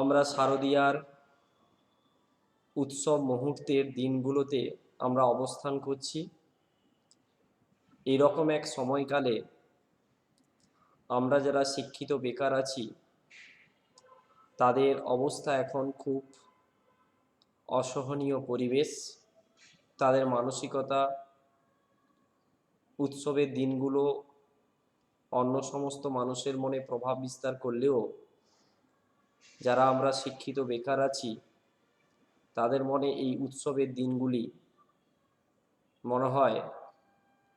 আমরা শারদীয়ার উৎসব মুহূর্তের দিনগুলোতে আমরা অবস্থান করছি। এরকম এক সময়কালে আমরা যারা শিক্ষিত বেকার আছি তাদের অবস্থা এখন খুব অসহনীয় পরিবেশ। তাদের মানসিকতা উৎসবের দিনগুলো অন্য সমস্ত মানুষের মনে প্রভাব বিস্তার করলেও যারা আমরা শিক্ষিত বেকার আছি তাদের মনে এই উৎসবের দিনগুলি মনে হয়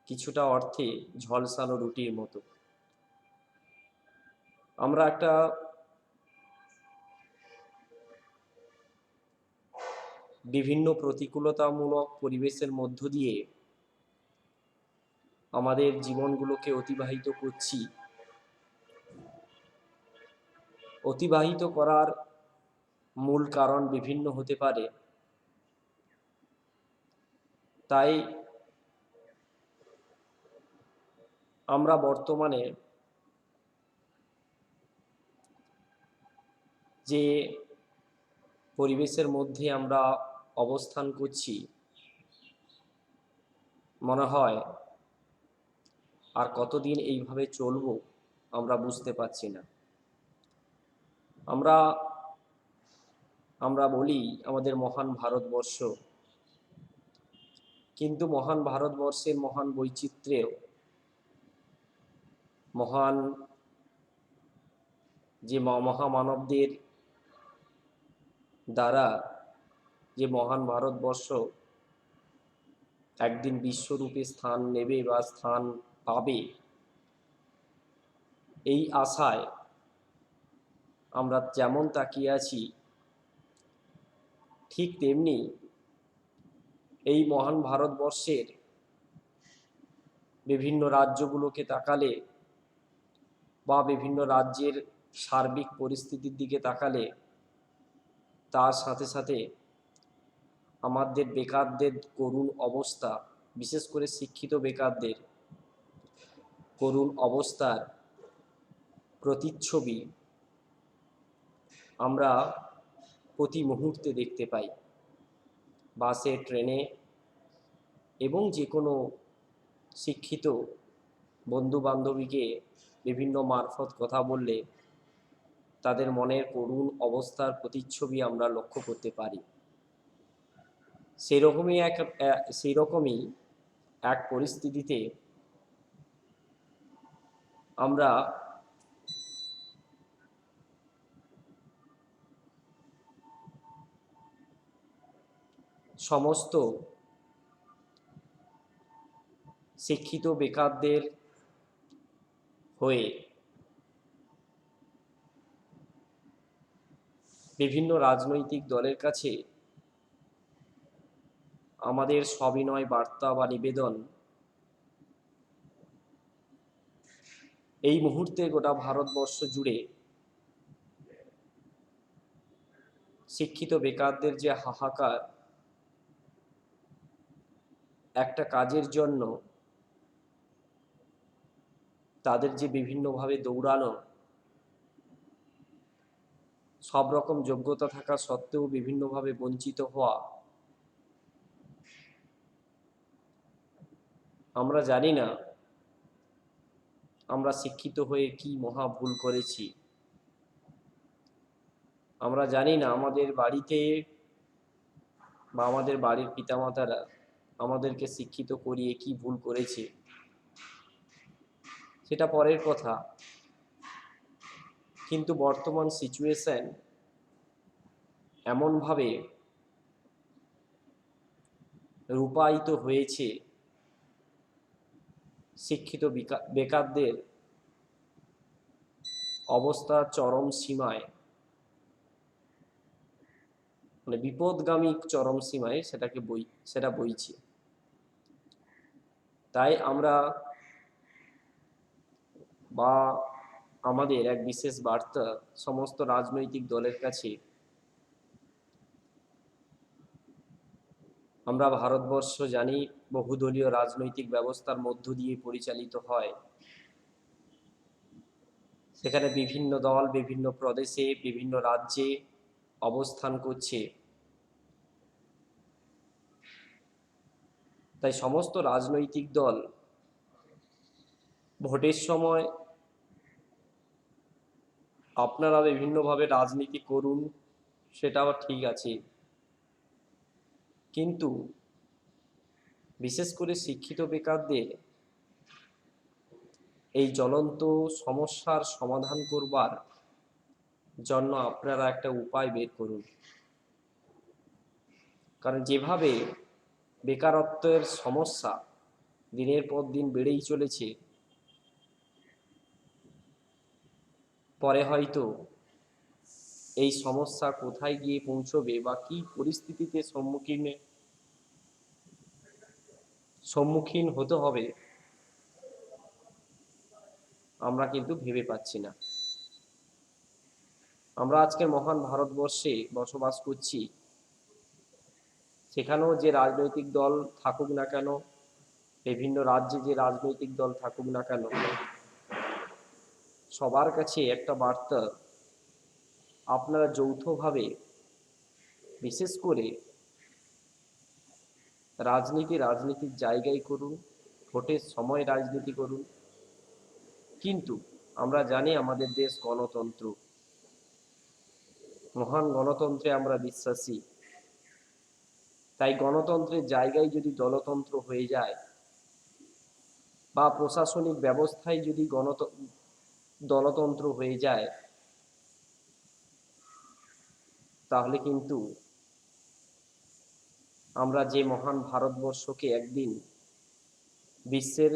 কিছুটা অর্থে ঝলসানো রুটির মতো। আমরা একটা বিভিন্ন প্রতিকূলতামূলক পরিবেশের মধ্য দিয়ে আমাদের জীবনগুলোকে অতিবাহিত করছি। অতিবাহিত করার মূল কারণ বিভিন্ন হতে পারে, তাই আমরা বর্তমানে যে পরিবেশের মধ্যে আমরা অবস্থান করছি মনে হয় আর কতদিন এইভাবে চলবো আমরা বুঝতে পারছি না। আমরা বলি আমাদের মহান ভারতবর্ষ, কিন্তু মহান ভারতবর্ষের মহান বৈচিত্র্যেও মহান যে মহামানবদের দ্বারা যে মহান ভারতবর্ষ একদিন বিশ্বরূপে স্থান নেবে বা স্থান পাবে, এই আশায় আমরা যেমন তাকিয়ে আছি ঠিক তেমনি এই মহান ভারতবর্ষের বিভিন্ন রাজ্যগুলোকে তাকালে বা বিভিন্ন রাজ্যের সার্বিক পরিস্থিতির দিকে তাকালে তার সাথে সাথে আমাদের বেকারদের করুণ অবস্থা, বিশেষ করে শিক্ষিত বেকারদের করুণ অবস্থার প্রতিচ্ছবি আমরা প্রতি মুহূর্তে দেখতে পাই। বাসে, ট্রেনে এবং যে কোনো শিক্ষিত বন্ধু বান্ধবীকে বিভিন্ন মারফত কথা বললে তাদের মনের করুণ অবস্থার প্রতিচ্ছবি আমরা লক্ষ্য করতে পারি। সেইরকমই এক পরিস্থিতিতে আমরা সমস্ত শিক্ষিত বেকারদের হয়ে বিভিন্ন রাজনৈতিক দলের কাছে আমাদের সবিনয় বার্তা বা নিবেদন, এই মুহূর্তে গোটা ভারতবর্ষ জুড়ে শিক্ষিত বেকারদের যে হাহাকার, একটা কাজের জন্য তাদের যে বিভিন্নভাবে দৌড়ানো, সব রকম যোগ্যতা থাকা সত্ত্বেও বিভিন্নভাবে বঞ্চিত হওয়া, আমরা জানি না আমরা শিক্ষিত হয়ে কি মহা ভুল করেছি। আমরা জানি না আমাদের বাড়িতে বা আমাদের বাড়ির পিতামাতারা আমাদেরকে শিক্ষিত করিয়ে কি ভুল করেছে, সেটা পরের কথা। কিন্তু বর্তমান সিচুয়েশন এমনভাবে রূপায়িত হয়েছে, শিক্ষিত বেকারদের অবস্থা চরম সীমায়, মানে বিপদগামী চরম সীমায় সেটা বইছে। তাই আমরা বা আমাদের এক বিশেষ বার্তা সমস্ত রাজনৈতিক দলের কাছে, আমরা ভারতবর্ষ জানি বহুদলীয় রাজনৈতিক ব্যবস্থার মধ্য দিয়ে পরিচালিত হয়। সেখানে বিভিন্ন দল বিভিন্ন প্রদেশে বিভিন্ন রাজ্যে অবস্থান করছে। তাই সমস্ত রাজনৈতিক দল ভোটের সময় আপনারা বিভিন্নভাবে রাজনীতি করুন, সেটাও ঠিক আছে, কিন্তু বিশেষ করে শিক্ষিত বেকারদের এই জ্বলন্ত সমস্যার সমাধান করবার জন্য আপনারা একটা উপায় বের করুন। কারণ যেভাবে বেকারত্বের সমস্যা দিনের পর দিন বেড়েই চলেছে, পরে হয়তো এই সমস্যা কোথায় গিয়ে পৌঁছবে বা কি পরিস্থিতিতে সম্মুখীন হতে হবে আমরা কিন্তু ভেবে পাচ্ছি না। আমরা আজকের মহান ভারতবর্ষে বসবাস করছি, সেখানেও যে রাজনৈতিক দল থাকুক না কেন, বিভিন্ন রাজ্যে যে রাজনৈতিক দল থাকুক না কেন, সবার কাছে একটা বার্তা, আপনারা যৌথভাবে বিশেষ করে রাজনীতির জায়গায় করুন, ভোটের সময় রাজনীতি করুন, কিন্তু আমরা জানি আমাদের দেশ গণতন্ত্র, মহান গণতন্ত্রে আমরা বিশ্বাসী। তাই গণতন্ত্রের জায়গায় যদি দলতন্ত্র হয়ে যায় বা প্রশাসনিক ব্যবস্থায় যদি দলতন্ত্র হয়ে যায়, তাহলে কিন্তু আমরা যে মহান ভারতবর্ষকে একদিন বিশ্বের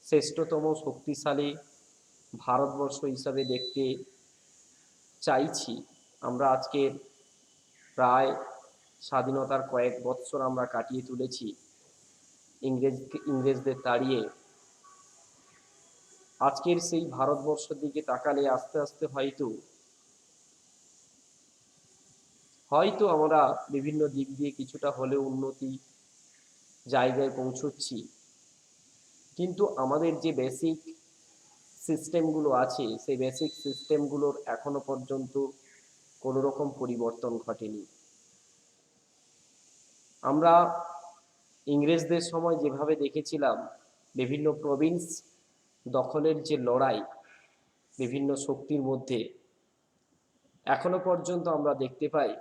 শ্রেষ্ঠতম শক্তিশালী ভারতবর্ষ হিসাবে দেখতে চাইছি, আমরা আজকে প্রায় স্বাধীনতার কয়েক বৎসর আমরা কাটিয়ে তুলেছি ইংরেজদের তাড়িয়ে। আজকের সেই ভারতবর্ষের দিকে তাকালে আস্তে আস্তে হয়তো আমরা বিভিন্ন দিক দিয়ে কিছুটা হলেও উন্নতি জায়গায় পৌঁছচ্ছি, কিন্তু আমাদের যে বেসিক সিস্টেমগুলো আছে, সেই বেসিক সিস্টেমগুলোর এখনো পর্যন্ত কোনো রকম পরিবর্তন ঘটেনি। আমরা ইংরেজদের সময় যেভাবে দেখেছিলাম বিভিন্ন প্রভিন্স দখলের যে লড়াই বিভিন্ন শক্তির মধ্যে, এখনো পর্যন্ত আমরা দেখতে পাই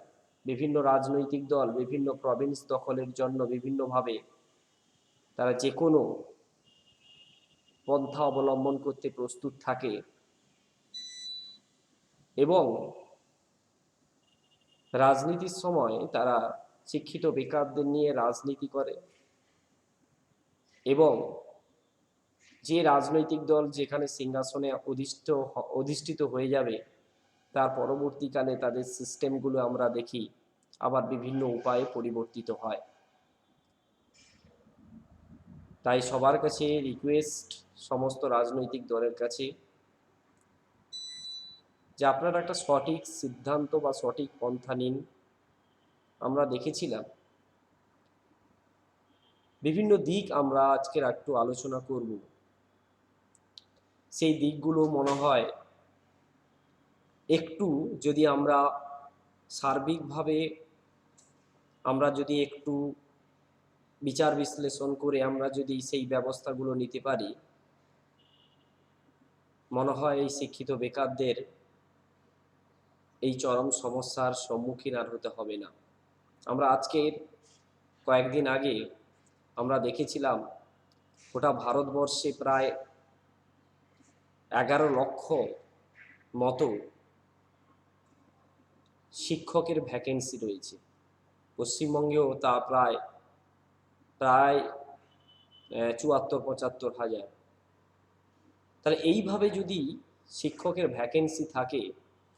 বিভিন্ন রাজনৈতিক দল বিভিন্ন প্রভিন্স দখলের জন্য বিভিন্নভাবে তারা যে কোনো পন্থা অবলম্বন করতে প্রস্তুত থাকে এবং রাজনীতির সময় তারা শিক্ষিত বেকারদের নিয়ে রাজনীতি করে এবং যে রাজনৈতিক দল যেখানে সিংহাসনে অধিষ্ঠিত হয়ে যাবে, তার পরবর্তীকালে তাদের সিস্টেমগুলো আমরা দেখি আবার বিভিন্ন উপায়ে পরিবর্তিত হয়। তাই সবার কাছে রিকোয়েস্ট, সমস্ত রাজনৈতিক দলের কাছে, যে আপনারা একটা সঠিক সিদ্ধান্ত বা সঠিক পন্থা নিন। আমরা দেখেছিলাম বিভিন্ন দিক আমরা আজকের একটু আলোচনা করব, সেই দিকগুলো মনে হয় একটু যদি আমরা সার্বিকভাবে আমরা যদি একটু বিচার বিশ্লেষণ করে আমরা যদি সেই ব্যবস্থাগুলো নিতে পারি, মনে হয় এই শিক্ষিত বেকারদের এই চরম সমস্যার সম্মুখীন আর হতে হবে না। আমরা আজকের কয়েকদিন আগে আমরা দেখেছিলাম গোটা ভারতবর্ষে প্রায় 11 লক্ষ মতো শিক্ষকের ভ্যাকেন্সি রয়েছে। পশ্চিমবঙ্গেও তা প্রায় প্রায় 74-75 হাজার। তাহলে এইভাবে যদি শিক্ষকের ভ্যাকেন্সি থাকে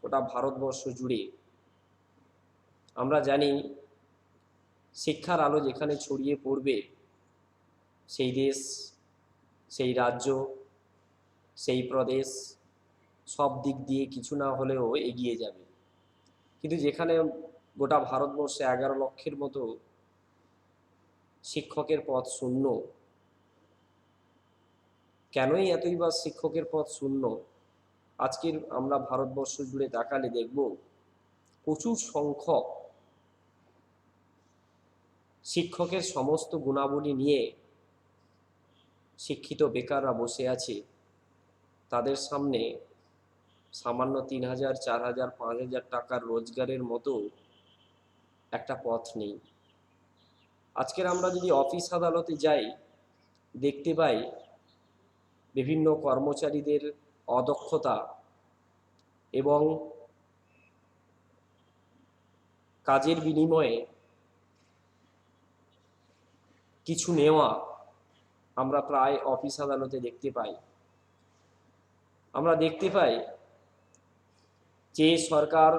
গোটা ভারতবর্ষ জুড়ে, আমরা জানি শিক্ষার আলো যেখানে ছড়িয়ে পড়বে সেই দেশ, সেই রাজ্য, সেই প্রদেশ সব দিক দিয়ে কিছু না হলেও এগিয়ে যাবে। কিন্তু যেখানে গোটা ভারতবর্ষে 11 লক্ষের মতো শিক্ষকের পদ শূন্য, কেনই এতই বা শিক্ষকের পদ শূন্য? আজকের আমরা ভারতবর্ষ জুড়ে তাকালে দেখব প্রচুর সংখ্যক শিক্ষকের সমস্ত গুণাবলী নিয়ে শিক্ষিত বেকাররা বসে আছে। তাদের সামনে সামান্য 3,000, 4,000, 5,000 টাকার রোজগারের মতো একটা পথ নেই। আজকের আমরা যদি অফিস আদালতে যাই, দেখতে পাই বিভিন্ন কর্মচারীদের অদক্ষতা এবং কাজের বিনিময়ে কিছু নেওয়া আমরা প্রায় অফিস আদালতে দেখতে পাই। আমরা দেখতে পাই যে সরকার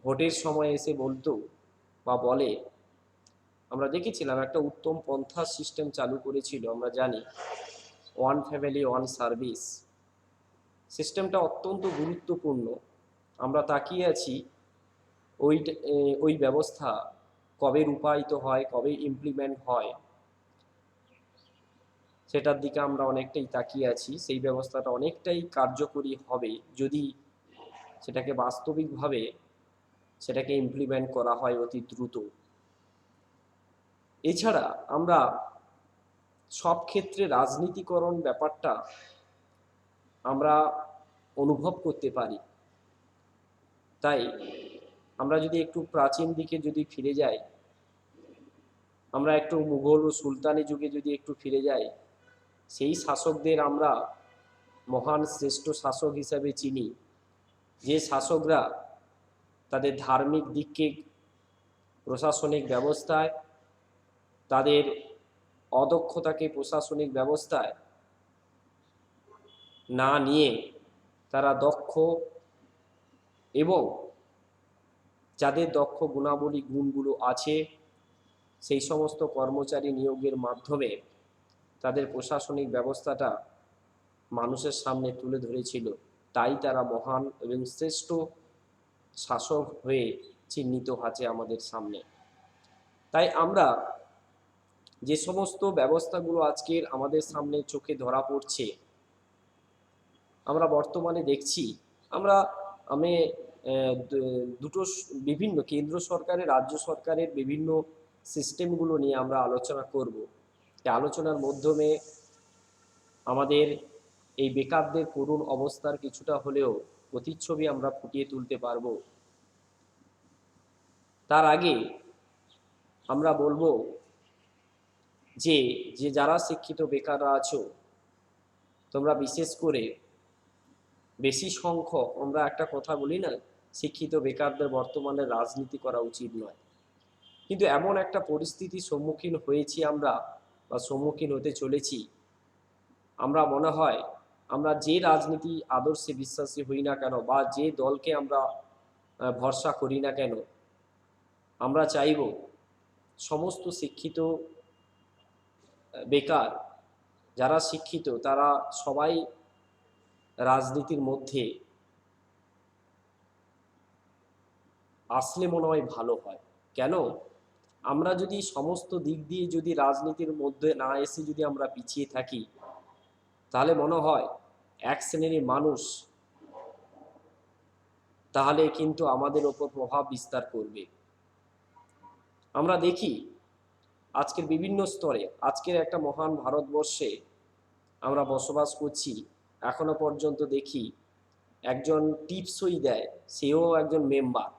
ভোটের সময় এসে বলতো বা বলে, আমরা দেখেছিলাম একটা উত্তম পন্থা সিস্টেম চালু করেছিল, আমরা জানি, ওয়ান ফ্যামিলি ওয়ান সার্ভিস সিস্টেমটা অত্যন্ত গুরুত্বপূর্ণ। আমরা তাকিয়ে আছি ওই ব্যবস্থা কবে রূপায়িত হয়, কবে ইমপ্লিমেন্ট হয়, সেটার দিকে আমরা অনেকটাই তাকিয়ে আছি। সেই ব্যবস্থাটা অনেকটাই কার্যকরী হবে যদি সেটাকে বাস্তবিকভাবে সেটাকে ইমপ্লিমেন্ট করা হয় অতি দ্রুত। এছাড়া আমরা সব ক্ষেত্রে রাজনীতিকরণ ব্যাপারটা আমরা অনুভব করতে পারি। তাই আমরা যদি একটু প্রাচীন দিকে যদি ফিরে যাই, আমরা একটু মুঘল ও সুলতানি যুগে যদি একটু ফিরে যাই, সেই শাসকদের আমরা মহান শ্রেষ্ঠ শাসক হিসাবে চিনি, যে শাসকরা তাদের ধার্মিক দিককে প্রশাসনিক ব্যবস্থায়, তাদের অদক্ষতাকে প্রশাসনিক ব্যবস্থায় না নিয়ে তারা দক্ষ এবং যাদের দক্ষ গুণগুলো আছে সেই সমস্ত কর্মচারী নিয়োগের মাধ্যমে তাদের প্রশাসনিক ব্যবস্থাটা মানুষের সামনে তুলে ধরেছিল। তাই তারা মহান এবং শ্রেষ্ঠ শাসক হয়ে চিহ্নিত আছে আমাদের সামনে। তাই আমরা যে সমস্ত ব্যবস্থাগুলো আজকের আমাদের সামনে চোখে ধরা পড়ছে, আমরা বর্তমানে দেখছি, আমি দুটো বিভিন্ন কেন্দ্র সরকারের, রাজ্য সরকারের বিভিন্ন সিস্টেমগুলো নিয়ে আমরা আলোচনা করব। এই আলোচনার মাধ্যমে আমাদের এই বেকারদের করুণ অবস্থার কিছুটা হলেও প্রতিচ্ছবি আমরা ফুটিয়ে তুলতে পারব। তার আগে আমরা বলবো যে যারা শিক্ষিত বেকাররা আছো, তোমরা বিশেষ করে বেশি সংখ্যক, আমরা একটা কথা বলি না, শিক্ষিত বেকারদের বর্তমানে রাজনীতি করা উচিত নয়, কিন্তু এমন একটা পরিস্থিতির সম্মুখীন হয়েছি আমরা বা সম্মুখীন হতে চলেছি, আমরা মনে হয় আমরা যে রাজনীতি আদর্শে বিশ্বাসী হই না কেন বা যে দলকে আমরা ভরসা করি না কেন, আমরা চাইব সমস্ত শিক্ষিত বেকার যারা শিক্ষিত তারা সবাই রাজনীতির মধ্যে আসলে মনে হয় ভালো হয়। কেন? আমরা যদি সমস্ত দিক দিয়ে যদি রাজনীতির মধ্যে না এসে যদি আমরা পিছিয়ে থাকি, তাহলে মনে হয় এক শ্রেণীর মানুষ তাহলে কিন্তু আমাদের ওপর প্রভাব বিস্তার করবে। আমরা দেখি আজকের বিভিন্ন স্তরে, আজকের একটা মহান ভারতবর্ষে আমরা বসবাস করছি, এখনো পর্যন্ত দেখি একজন টিপসই দেয়, সেও একজন মেম্বার।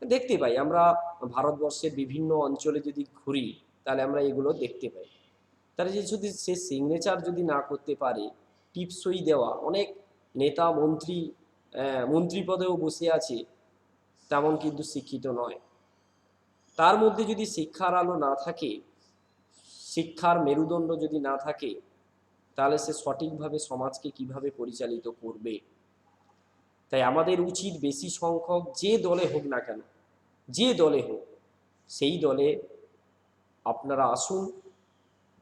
দেখতে পাই আমরা ভারতবর্ষের বিভিন্ন অঞ্চলে যদি ঘুরি, তাহলে আমরা এগুলো দেখতে পাই। তারা যদি সে সিগনেচার যদি না করতে পারে, টিপসই দেওয়া, অনেক নেতা মন্ত্রী পদেও বসে আছে, তেমন কিন্তু শিক্ষিত নয়। তার মধ্যে যদি শিক্ষার আলো না থাকে, শিক্ষার মেরুদণ্ড যদি না থাকে, তাহলে সে সঠিকভাবে সমাজকে কিভাবে পরিচালিত করবে? তাই আমাদের উচিত বেশি সংখ্যক যে দলে হোক না কেন, যে দলে হোক, সেই দলে আপনারা আসুন,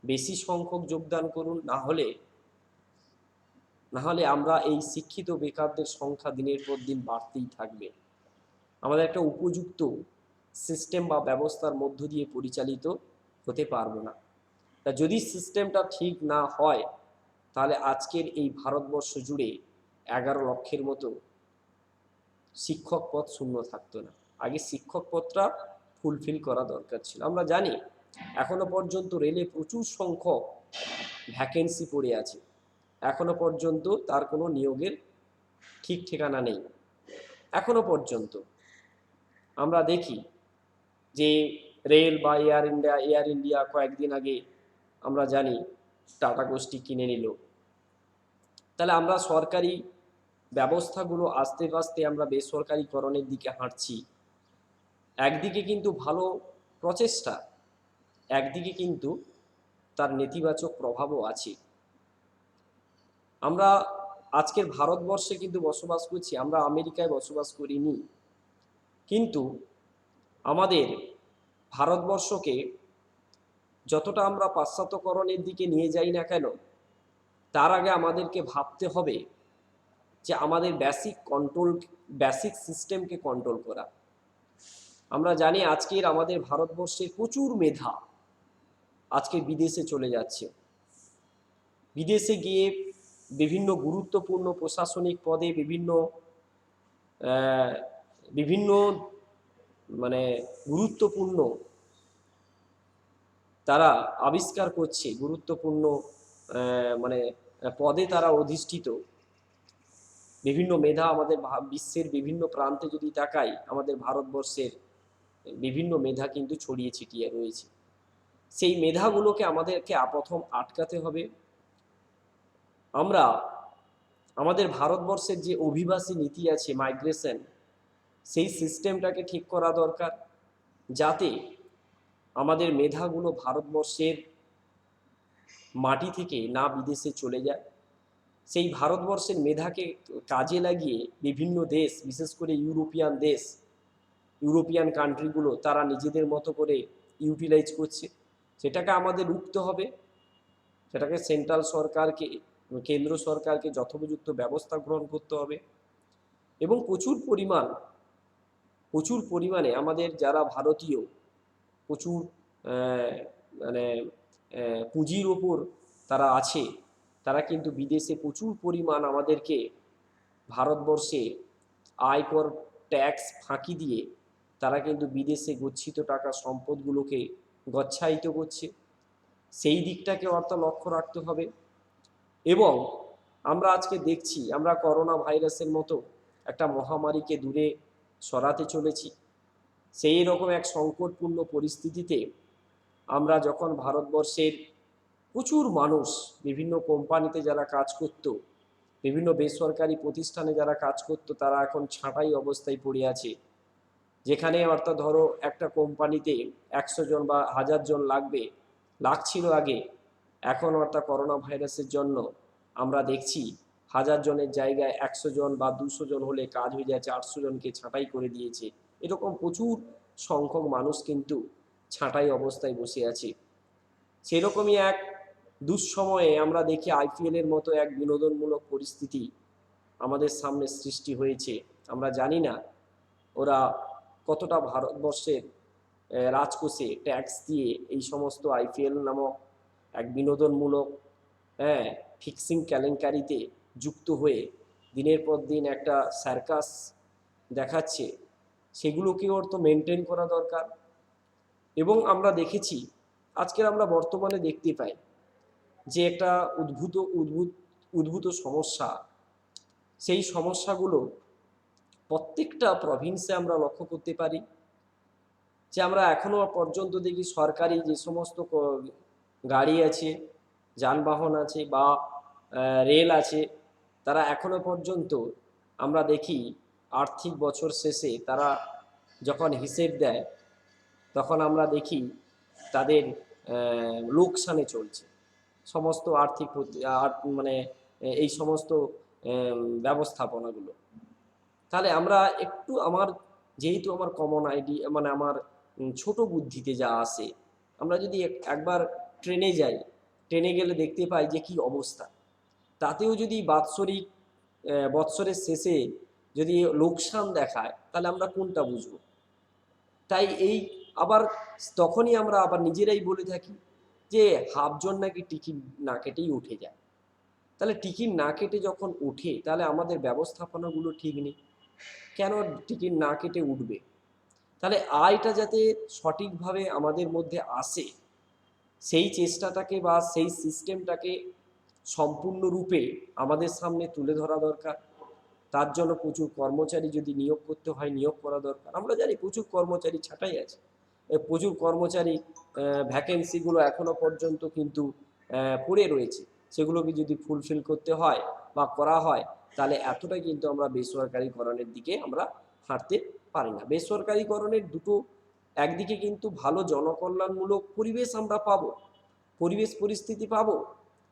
বেশি সংখ্যক যোগদান করুন। না হলে আমরা এই শিক্ষিত বেকারদের সংখ্যা দিনের পর দিন বাড়তেই থাকবে। আমাদের একটা উপযুক্ত সিস্টেম বা ব্যবস্থার মধ্য দিয়ে পরিচালিত হতে পারবো না। তা যদি সিস্টেমটা ঠিক না হয়, তাহলে আজকের এই ভারতবর্ষ জুড়ে 11 লক্ষের মতো শিক্ষক পদ শূন্য থাকতো না। আগে শিক্ষক পদটা ফুলফিল করা দরকার ছিল। আমরা জানি এখনো পর্যন্ত রেলে প্রচুর সংখ্যক ভ্যাকেন্সি পড়ে আছে, এখনো পর্যন্ত তার কোনো নিয়োগের ঠিক ঠিকানা নেই। এখনো পর্যন্ত আমরা দেখি যে রেল বা এয়ার ইন্ডিয়া কয়েকদিন আগে আমরা জানি টাটা গোষ্ঠী কিনে নিল। তাহলে আমরা সরকারি ব্যবস্থাগুলো আস্তে আস্তে আমরা বেসরকারিকরণের দিকে হাঁটছি। একদিকে কিন্তু ভালো প্রচেষ্টা, একদিকে কিন্তু তার নেতিবাচক প্রভাবও আছে। আমরা আজকের ভারতবর্ষে কিন্তু বসবাস করছি, আমরা আমেরিকায় বসবাস করিনি। কিন্তু আমাদের ভারতবর্ষকে যতটা আমরা পাশ্চাত্যকরণের দিকে নিয়ে যাই না কেন, তার আগে আমাদেরকে ভাবতে হবে যে আমাদের বেসিক সিস্টেমকে কন্ট্রোল করা। আমরা জানি আজকের আমাদের ভারতবর্ষের প্রচুর মেধা আজকে বিদেশে চলে যাচ্ছে। বিদেশে গিয়ে বিভিন্ন গুরুত্বপূর্ণ প্রশাসনিক পদে বিভিন্ন মানে গুরুত্বপূর্ণ তারা আবিষ্কার করছে, গুরুত্বপূর্ণ মানে পদে তারা অধিষ্ঠিত। বিভিন্ন মেধা আমাদের বিশ্বের বিভিন্ন প্রান্তে যদি তাকাই, আমাদের ভারতবর্ষের বিভিন্ন মেধা কিন্তু ছড়িয়ে ছিটিয়ে রয়েছে। সেই মেধাগুলোকে আমাদেরকে প্রথম আটকাতে হবে। আমরা আমাদের ভারতবর্ষের যে অভিবাসী নীতি আছে, মাইগ্রেশন, সেই সিস্টেমটাকে ঠিক করা দরকার, যাতে আমাদের মেধাগুলো ভারতবর্ষের মাটি থেকে না বিদেশে চলে যায়। সেই ভারতবর্ষের মেধাকে কাজে লাগিয়ে বিভিন্ন দেশ, বিশেষ করে ইউরোপিয়ান কান্ট্রিগুলো তারা নিজেদের মতো করে ইউটিলাইজ করছে। সেটাকে আমাদের রুখতে হবে, সেটাকে কেন্দ্র সরকারকে যথোপযুক্ত ব্যবস্থা গ্রহণ করতে হবে। এবং প্রচুর পরিমাণে আমাদের যারা ভারতীয় প্রচুর মানে পুঁজির ওপর তারা আছে, তারা কিন্তু বিদেশে প্রচুর পরিমাণ আমাদেরকে ভারতবর্ষে আয়কর ট্যাক্স ফাঁকি দিয়ে তারা কিন্তু বিদেশে গচ্ছিত টাকা সম্পদগুলোকে গচ্ছায়িত করছে। সেই দিকটাকে লক্ষ্য রাখতে হবে। এবং আমরা আজকে দেখছি, আমরা করোনা ভাইরাসের মতো একটা মহামারীকে দূরে সরাতে চলেছি। সেই রকম এক সংকটপূর্ণ পরিস্থিতিতে আমরা যখন ভারতবর্ষের প্রচুর মানুষ বিভিন্ন কোম্পানিতে যারা কাজ করত, বিভিন্ন বেসরকারি প্রতিষ্ঠানে যারা কাজ করত, তারা এখন ছাঁটাই অবস্থায় পড়ে আছে। যেখানে ধরো একটা কোম্পানিতে 100 জন বা 1000 জন লাগছিল আগে, এখন করোনা ভাইরাসের জন্য আমরা দেখছি 1000 জনের জায়গায় 100 জন বা 200 জন হলে কাজ হয়ে যাচ্ছে, 800 জনকে ছাঁটাই করে দিয়েছে। এরকম প্রচুর সংখ্যক মানুষ কিন্তু ছাঁটাই অবস্থায় বসে আছে। সেরকমই এক দুঃসময়ে আমরা দেখি আইপিএলের মতো এক বিনোদনমূলক পরিস্থিতি আমাদের সামনে সৃষ্টি হয়েছে। আমরা জানি না ওরা কতটা ভারতবর্ষের রাজকোষে ট্যাক্স দিয়ে এই সমস্ত আইপিএল নামক এক বিনোদনমূলক ফিক্সিং কেলেঙ্কারিতে যুক্ত হয়ে দিনের পর দিন একটা সার্কাস দেখাচ্ছে। সেগুলোকেও তো মেনটেন করা দরকার। এবং আমরা দেখেছি আজকের আমরা বর্তমানে দেখতে পাই যে একটা উদ্ভূত সমস্যা, সেই সমস্যাগুলো প্রত্যেকটা প্রভিন্সে আমরা লক্ষ্য করতে পারি। যে আমরা এখনো পর্যন্ত দেখি সরকারি যে সমস্ত গাড়ি আছে, যানবাহন আছে বা রেল আছে, তারা এখনো পর্যন্ত আমরা দেখি আর্থিক বছর শেষে তারা যখন হিসেব দেয়, তখন আমরা দেখি তাদের লোকসানে চলছে সমস্ত মানে এই সমস্ত ব্যবস্থাপনাগুলো। তাহলে আমরা একটু যেহেতু আমার কমন আইডিয়া, মানে আমার ছোট বুদ্ধিতে যা আসে, আমরা যদি একবার ট্রেনে গেলে দেখতে পাই যে কি অবস্থা। তাতেও যদি বৎসরের শেষে যদি লোকসান দেখায়, তাহলে আমরা কোনটা বুঝবো? তাই তখনই আমরা আবার নিজেরাই বলে থাকি যে হাফজন নাকি টিকিট না কেটেই উঠে যায়। তাহলে টিকিট না কেটে যখন ওঠে তাহলে আমাদের ব্যবস্থাপনাগুলো ঠিক নেই। কেন টিকিট না কেটে উঠবে? তাহলে আয়টা যাতে সঠিকভাবে আমাদের মধ্যে আসে, সেই চেষ্টাটাকে বা সেই সিস্টেমটাকে সম্পূর্ণরূপে আমাদের সামনে তুলে ধরা দরকার। তার জন্য প্রচুর কর্মচারী যদি নিয়োগ করতে হয়, নিয়োগ করা দরকার। আমরা জানি প্রচুর কর্মচারী ছাঁটাই আছে, প্রচুর কর্মচারী ভ্যাকেন্সিগুলো এখনো পর্যন্ত কিন্তু পড়ে রয়েছে। সেগুলোকে যদি ফুলফিল করতে হয় বা করা হয়, তাহলে এতটাই কিন্তু আমরা বেসরকারিকরণের দিকে আমরা হাঁটতে পারি না। বেসরকারিকরণের দুটো, একদিকে কিন্তু ভালো জনকল্যাণমূলক পরিবেশ আমরা পাবো, পরিবেশ পরিস্থিতি পাবো,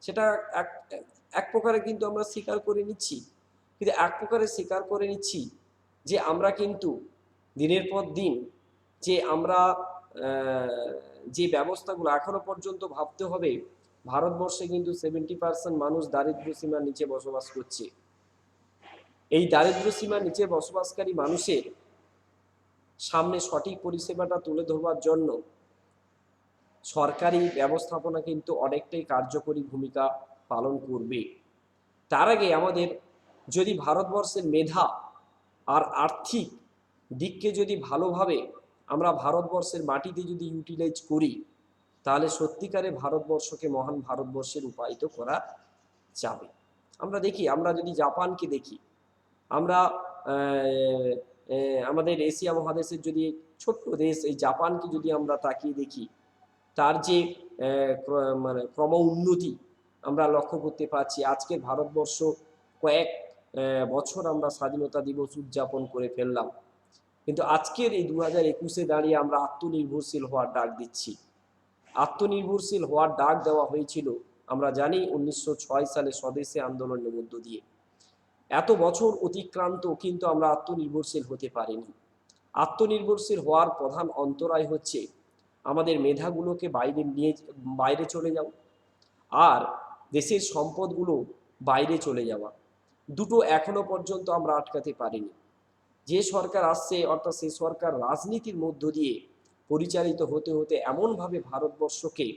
সেটা এক এক প্রকারে কিন্তু আমরা স্বীকার করে নিচ্ছি। কিন্তু এক প্রকারে স্বীকার করে নিচ্ছি যে আমরা কিন্তু দিনের পর দিন যে আমরা যে ব্যবস্থাগুলো এখনো পর্যন্ত ভাবতে হবে, ভারতবর্ষে কিন্তু 70% মানুষ দারিদ্র্য সীমার নিচে বসবাস করছে। এই দারিদ্র্য সীমার নিচে বসবাসকারী মানুষের সামনে সঠিক পরিষেবাটা তুলে ধরবার জন্য সরকারি ব্যবস্থাপনা কিন্তু অনেকটাই কার্যকরী ভূমিকা পালন করবে। তার আগে আমাদের যদি ভারতবর্ষের মেধা আর আর্থিক দিককে যদি ভালোভাবে আমরা ভারতবর্ষের মাটিতে যদি ইউটিলাইজ করি, তাহলে সত্যিকারে ভারতবর্ষকে মহান ভারতবর্ষে রূপায়িত করা যাবে। আমরা দেখি, আমরা যদি জাপানকে দেখি, আমরা আমাদের এশিয়া মহাদেশের যদি ছোট্ট দেশ এই জাপানকে যদি আমরা তাকিয়ে দেখি, তার যে মানে ক্রম উন্নতি আমরা লক্ষ্য করতে পারছি। আজকের ভারতবর্ষ কয়েক বছর আমরা স্বাধীনতা দিবস উদযাপন করে ফেললাম, কিন্তু আজকের এই 2021-এ দাঁড়িয়ে আমরা আত্মনির্ভরশীল হওয়ার ডাক দিচ্ছি। আত্মনির্ভরশীল হওয়ার ডাক দেওয়া হয়েছিল আমরা জানি 1906 সালে স্বদেশী আন্দোলনের মধ্য দিয়ে। এত বছর অতিক্রান্ত কিন্তু আমরা আত্মনির্ভরশীল হতে পারিনি। আত্মনির্ভরশীল হওয়ার প্রধান অন্তরায় হচ্ছে আমাদের মেধাগুলোকে বাইরে চলে যাওয়া আর দেশের সম্পদগুলো বাইরে চলে যাওয়া। দুটো এখনো পর্যন্ত আমরা আটকাতে পারিনি। যে সরকার আসছে, অর্থাৎ সেই সরকার রাজনীতির মধ্য দিয়ে পরিচালিত হতে হতে এমনভাবে ভারতবর্ষকে,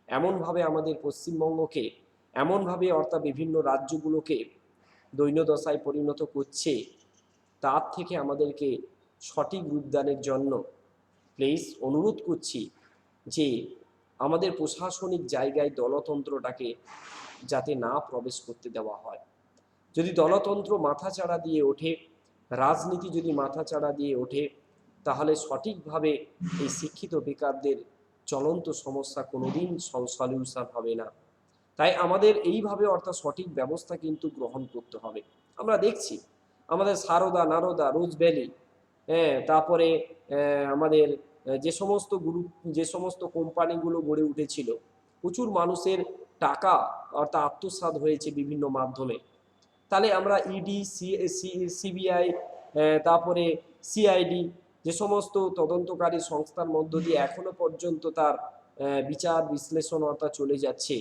এমনভাবে আমাদের পশ্চিমবঙ্গকে, এমনভাবে অর্থাৎ বিভিন্ন রাজ্যগুলোকে দৈন্যদশায় পরিণত করছে, তার থেকে আমাদেরকে সঠিক রূপদানের জন্য প্লিজ অনুরোধ করছি যে আমাদের প্রশাসনিক জায়গায় দলতন্ত্রটাকে যাতে না প্রবেশ করতে দেওয়া হয়। যদি দলতন্ত্র মাথাচাড়া দিয়ে ওঠে, রাজনীতি যদি মাথাচাড়া দিয়ে ওঠে, তাহলে সঠিকভাবে এই শিক্ষিত বেকারদের চলন্ত সমস্যা কোনোদিন সলিউশন হবে না। তাই আমাদের এইভাবে অর্থাৎ সঠিক ব্যবস্থা কিন্তু গ্রহণ করতে হবে। আমরা দেখছি আমাদের সারদা, নারদা, রোজ ভ্যালি, তারপরে আমাদের যে সমস্ত কোম্পানিগুলো গড়ে উঠেছিল, প্রচুর মানুষের টাকা অর্থাৎ আত্মসাৎ হয়েছে বিভিন্ন মাধ্যমে। তাহলে আমরা ইডি, সিবিআই, তারপরে সিআইডি, যে সমস্ত তদন্তকারী সংস্থার মধ্য দিয়ে এখনো পর্যন্ত তার বিচার বিশ্লেষণ অর্থাৎ চলে যাচ্ছে,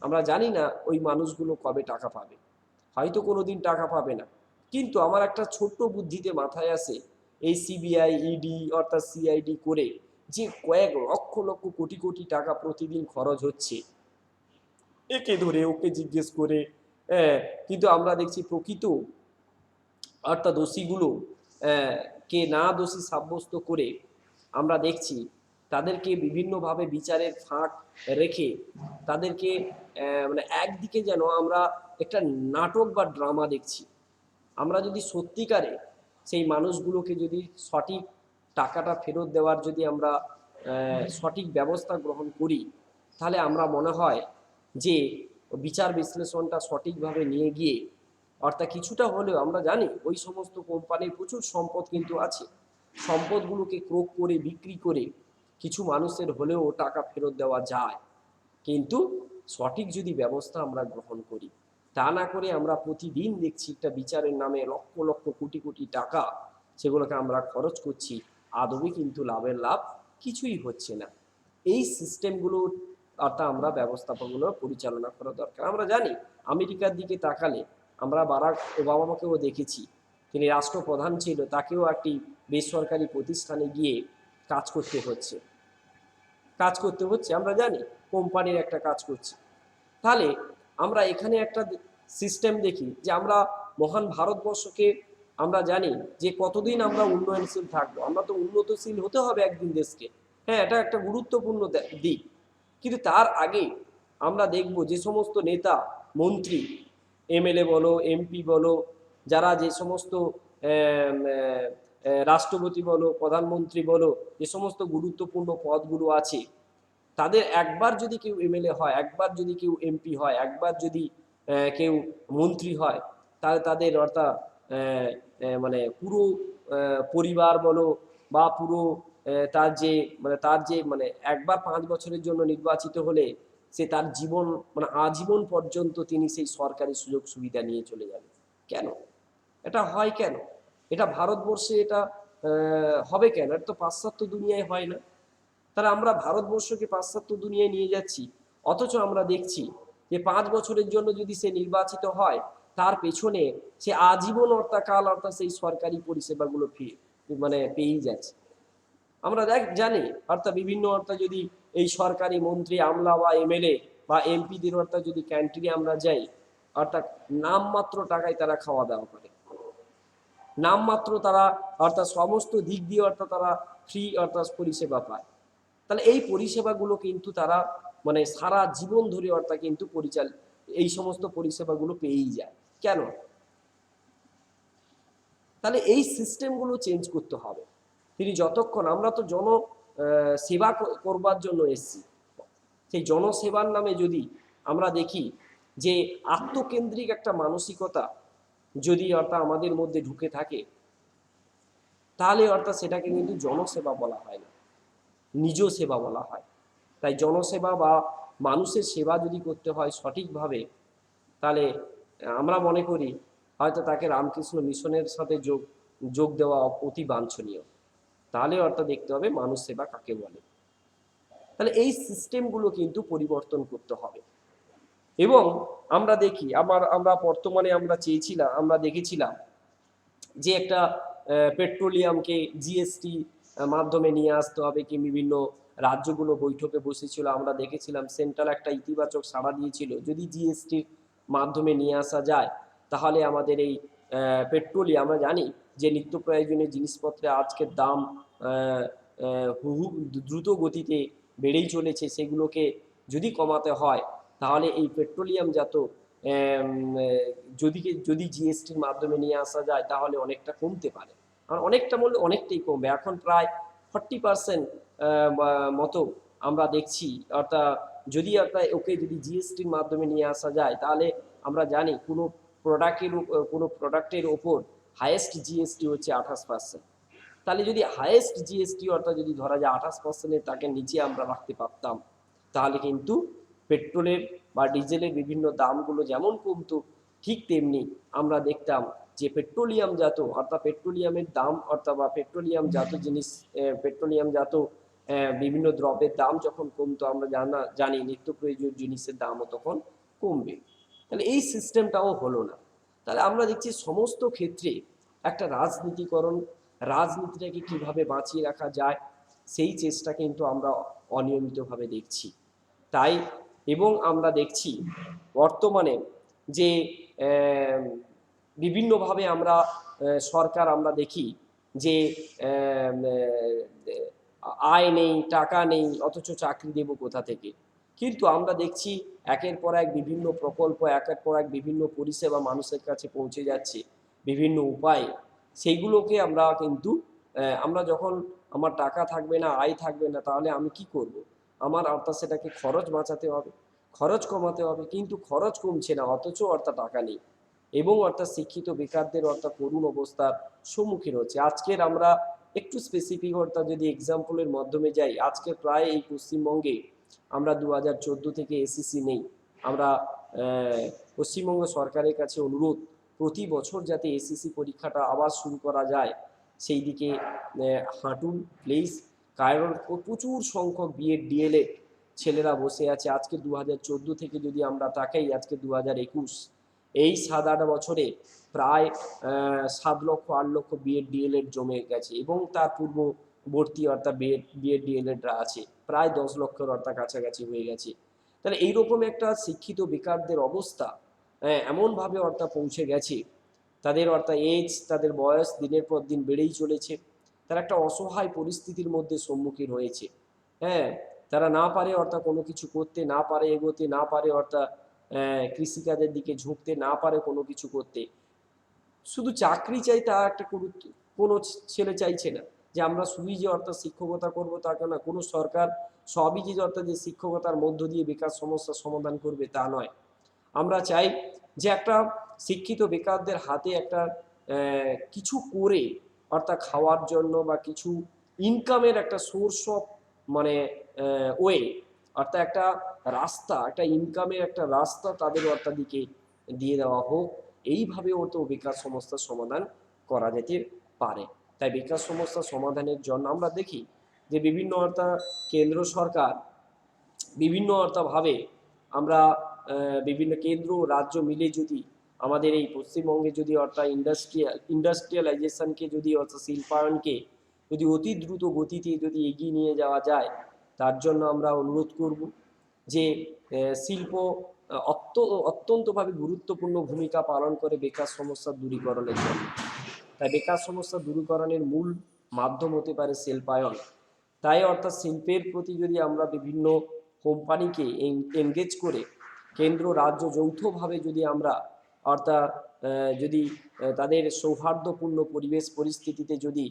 আমরা জানি না ওই মানুষগুলো কবে টাকা পাবে। হয়তো কোনোদিন টাকা পাবে না। কিন্তু আমার একটা ছোট্ট বুদ্ধিতে মাথায় আসে, এই সিবিআই, ইডি অর্থাৎ সিআইডি করে যে কয়েক লক্ষ লক্ষ কোটি কোটি টাকা প্রতিদিন খরচ হচ্ছে, একে ধরে ওকে জিজ্ঞেস করে, কিন্তু আমরা দেখছি প্রকৃত অর্থাৎ দোষীগুলো কে না দোষী সাব্যস্ত করে আমরা দেখছি তাদেরকে বিভিন্নভাবে বিচারের ফাঁক রেখে তাদেরকে মানে একদিকে যেন আমরা একটা নাটক বা ড্রামা দেখছি। আমরা যদি সত্যিকারে সেই মানুষগুলোকে যদি সঠিক টাকাটা ফেরত দেওয়ার যদি আমরা সঠিক ব্যবস্থা গ্রহণ করি, তাহলে আমরা মনে হয় যে বিচার বিশ্লেষণটা সঠিকভাবে নিয়ে গিয়ে অর্থাৎ কিছুটা হলেও আমরা জানি ওই সমস্ত কোম্পানির প্রচুর সম্পদ কিন্তু আছে, সম্পদগুলোকে ক্রোক করে বিক্রি করে কিছু মানুষের হলেও টাকা ফেরত দেওয়া যায়। কিন্তু সঠিক যদি ব্যবস্থা আমরা গ্রহণ করি, তা না করে আমরা প্রতিদিন দেখছি একটা বিচারের নামে লক্ষ লক্ষ কোটি কোটি টাকা সেগুলোকে আমরা খরচ করছি, আদবে কিন্তু লাভের লাভ কিছুই হচ্ছে না। এই সিস্টেমগুলো অর্থাৎ আমরা ব্যবস্থাপনাগুলো পরিচালনা করা দরকার। আমরা জানি আমেরিকার দিকে তাকালে আমরা বারাক ওবামাকেও দেখেছি, তিনি রাষ্ট্রপ্রধান ছিল, তাকেও একটি বেসরকারি প্রতিষ্ঠানে গিয়ে কাজ করতে হচ্ছে, আমরা জানি কোম্পানির একটা কাজ করছে। তাহলে আমরা এখানে একটা সিস্টেম দেখি যে আমরা মহান ভারতবর্ষকে আমরা জানি যে কতদিন আমরা উন্নয়নশীল থাকবো, আমরা তো উন্নতশীল হতে হবে একদিন দেশকে। হ্যাঁ, এটা একটা গুরুত্বপূর্ণ দিক, কিন্তু তার আগে আমরা দেখব যে সমস্ত নেতা মন্ত্রী, এমএলএ বলো, এমপি বলো, যারা যে সমস্ত রাষ্ট্রপতি বলো, প্রধানমন্ত্রী বলো, যে সমস্ত গুরুত্বপূর্ণ পদগুলো আছে, তাদের একবার যদি কেউ এমএলএ হয়, একবার যদি কেউ এমপি হয়, একবার যদি কেউ মন্ত্রী হয়, তাহলে তাদের অর্থাৎ মানে পুরো পরিবার বলো বা পুরো তার যে একবার 5 বছরের জন্য নির্বাচিত হলে সে তার জীবন মানে আজীবন পর্যন্ত তিনি সেই সরকারি সুযোগ সুবিধা নিয়ে চলে যাবে। কেন এটা হয়? কেন এটা ভারতবর্ষে এটা হবে কেন? এটা তো পাশ্চাত্য দুনিয়ায় হয় না। তাহলে আমরা ভারতবর্ষকে পাশ্চাত্য দুনিয়ায় নিয়ে যাচ্ছি, অথচ আমরা দেখছি যে 5 বছরের জন্য যদি সে নির্বাচিত হয়, তার পেছনে সে আজীবন অর্থাকাল অর্থাৎ সেই সরকারি পরিষেবাগুলো পেয়েই যাচ্ছে। আমরা জানি অর্থাৎ বিভিন্ন অর্থাৎ যদি এই সরকারি মন্ত্রী, আমলা বা এমএলএ বা এমপিদের অর্থাৎ যদি ক্যান্টিনে আমরা যাই, অর্থাৎ নামমাত্র টাকায় তারা খাওয়া দাওয়া করে, নামমাত্র তারা অর্থাৎ সমস্ত দিক দিয়ে অর্থাৎ তারা ফ্রি অর্থাৎ পরিষেবা পায়। তাহলে এই পরিষেবাগুলো কিন্তু তারা মানে সারা জীবন ধরে অর্থাৎ কিন্তু এই সমস্ত পরিষেবাগুলো পেয়েই যায়। কেন? তাহলে এই সিস্টেমগুলো চেঞ্জ করতে হবে। তিনি যতক্ষণ আমরা তো সেবা করবার জন্য এসেছি, সেই জনসেবার নামে যদি আমরা দেখি যে আত্মকেন্দ্রিক একটা মানসিকতা যদি অর্থাৎ আমাদের মধ্যে ঢুকে থাকে, তাহলে অর্থাৎ সেটাকে কিন্তু জনসেবা বলা হয় না, নিজ সেবা বলা হয়। তাই জনসেবা বা মানুষের সেবা যদি করতে হয় সঠিকভাবে, তাহলে আমরা মনে করি হয়তো তাকে রামকৃষ্ণ মিশনের সাথে যোগ দেওয়া অতি বাঞ্ছনীয়। তাহলে অর্থাৎ দেখতে হবে মানুষ সেবা কাকে বলে। তাহলে এই সিস্টেমগুলো কিন্তু পরিবর্তন করতে হবে। এবং আমরা দেখি আমরা বর্তমানে আমরা দেখেছিলাম যে একটা পেট্রোলিয়ামকে জিএসটি মাধ্যমে নিয়ে আসতে হবে, কি বিভিন্ন রাজ্যগুলো বৈঠকে বসেছিল, আমরা দেখেছিলাম সেন্ট্রাল একটা ইতিবাচক সাড়া দিয়েছিল, যদি জিএসটির মাধ্যমে নিয়ে আসা যায় তাহলে আমাদের এই পেট্রোলিয়াম, আমরা জানি যে নিত্য প্রয়োজনীয় জিনিসপত্রের আজকের দাম দ্রুত গতিতে বেড়েই চলেছে, সেগুলোকে যদি কমাতে হয় তাহলে এই পেট্রোলিয়ামজাত যদি জিএসটির মাধ্যমে নিয়ে আসা যায় তাহলে অনেকটা কমতে পারে। আর অনেকটা বললে অনেকটাই কমবে, এখন প্রায় 40% মতো আমরা দেখছি। অর্থাৎ যদি ওকে যদি জিএসটির মাধ্যমে নিয়ে আসা যায়, তাহলে আমরা জানি কোনো প্রোডাক্টের ওপর হাইয়েস্ট জিএসটি হচ্ছে 28%। তাহলে যদি হাইয়েস্ট জিএসটি অর্থাৎ যদি ধরা যায় 28%-এর তাকে নিচে আমরা রাখতে পারতাম, তাহলে কিন্তু পেট্রোলের বা ডিজেলের বিভিন্ন দামগুলো যেমন কমতো, ঠিক তেমনি আমরা দেখতাম যে পেট্রোলিয়ামজাত অর্থাৎ পেট্রোলিয়ামের দাম অর্থাৎ বা পেট্রোলিয়ামজাত বিভিন্ন দ্রব্যের দাম যখন কমতো, আমরা জানি নিত্য প্রয়োজনীয় জিনিসের দামও তখন কমবে। তাহলে এই সিস্টেমটাও হলো না। তাহলে আমরা দেখছি সমস্ত ক্ষেত্রে একটা রাজনীতিটাকে কিভাবে বাঁচিয়ে রাখা যায় সেই চেষ্টা কিন্তু আমরা অনিয়মিতভাবে দেখছি। তাই এবং আমরা দেখছি বর্তমানে যে বিভিন্নভাবে সরকার আমরা দেখি যে আয় নেই, টাকা নেই, অথচ চাকরি দেব কোথা থেকে। কিন্তু আমরা দেখছি একের পর এক বিভিন্ন প্রকল্প, একের পর এক বিভিন্ন পরিষেবা মানুষের কাছে পৌঁছে যাচ্ছে বিভিন্ন উপায়ে। সেইগুলোকে আমরা যখন আমার টাকা থাকবে না, আয় থাকবে না, তাহলে আমি কি করব? আমার অর্থাৎ সেটাকে খরচ বাঁচাতে হবে, খরচ কমাতে হবে, কিন্তু খরচ কমছে না, অথচ অর্থাৎ টাকা নেই। এবং অর্থাৎ শিক্ষিত বেকারদের অর্থাৎ করুণ অবস্থার সম্মুখীন হচ্ছে। আজকের আমরা একটু স্পেসিফিক অর্থাৎ যদি এক্সাম্পলের মাধ্যমে যাই, আজকে প্রায় এই পশ্চিমবঙ্গে আমরা 2014 থেকে এসএসসি নেই। আমরা পশ্চিমবঙ্গ সরকারের কাছে অনুরোধ, প্রতি বছর যাতে এসএসসি পরীক্ষাটা আবার শুরু করা যায় সেই দিকে হাঁটুন প্লিজ। কারণ প্রচুর সংখ্যক বিএড ডিএলএড ছেলেরা বসে আছে। আজকে 2014 থেকে যদি আমরা তাকাই, আজকে 2021, এই 7-8 বছরে প্রায় 7 লক্ষ 8 লক্ষ বিএড ডিএলএড জমে গেছে, এবং তার পূর্ববর্তী অর্থাৎ বিএড ডিএলএডরা আছে প্রায় 10 লক্ষের অর্থাৎ কাছাকাছি হয়ে গেছে। তাহলে এইরকম একটা শিক্ষিত বেকারদের অবস্থা, এমনভাবে অর্থাৎ পৌঁছে গেছে, তাদের অর্থাৎ এজ, তাদের বয়স দিনের পর দিন বেড়েই চলেছে। তারা একটা অসহায় পরিস্থিতির মধ্যে সম্মুখীন হয়েছে। হ্যাঁ, তারা না পারে অর্থাৎ কোনো কিছু করতে, না পারে এগোতে, না পারে অর্থাৎ কৃষিকাজের দিকে ঝুঁকতে, না পারে কোনো কিছু করতে। শুধু চাকরি চাই তা একটা কোনো ছেলে চাইছে না যে আমরা শুধুই যে অর্থাৎ শিক্ষকতা করব তা কেন, কোনো সরকার সবই যে অর্থাৎ যে শিক্ষকতার মধ্য দিয়ে বেকার সমস্যার সমাধান করবে তা নয়। আমরা চাই যে একটা শিক্ষিত বেকারদের হাতে একটা কিছু করে অর্থাৎ খাওয়ার জন্য বা কিছু ইনকামের একটা সোর্স অফ মানে ওয়ে, অর্থাৎ একটা রাস্তা, একটা ইনকামের একটা রাস্তা তাদের অর্থাৎ দিকে দিয়ে দেওয়া হোক। এইভাবে তো বেকার সমস্যার সমাধান করা যেতে পারে। তাই বেকার সমস্যার সমাধানের জন্য আমরা দেখি যে বিভিন্ন অর্থাৎ কেন্দ্র সরকার বিভিন্ন অর্থাৎভাবে আমরা বিভিন্ন কেন্দ্র রাজ্য মিলে যদি আমাদের এই পশ্চিমবঙ্গে যদি অর্থাৎ ইন্ডাস্ট্রিয়ালাইজেশনকে যদি অর্থাৎ শিল্পায়নকে যদি অতি দ্রুত গতিতে যদি এগিয়ে নিয়ে যাওয়া যায়, তার জন্য আমরা অনুরোধ করব যে শিল্প অত্যন্তভাবে গুরুত্বপূর্ণ ভূমিকা পালন করে বেকার সমস্যা দূরীকরণের জন্য। তাই বেকার সমস্যা দূরীকরণের মূল মাধ্যম হতে পারে শিল্পায়ন। তাই অর্থাৎ শিল্পের প্রতি যদি আমরা বিভিন্ন কোম্পানিকে এনগেজ করে কেন্দ্র রাজ্য যৌথভাবে যদি আমরা অর্থাৎ যদি তাদের সৌহার্দ্যপূর্ণ পরিবেশ পরিস্থিতিতে যদি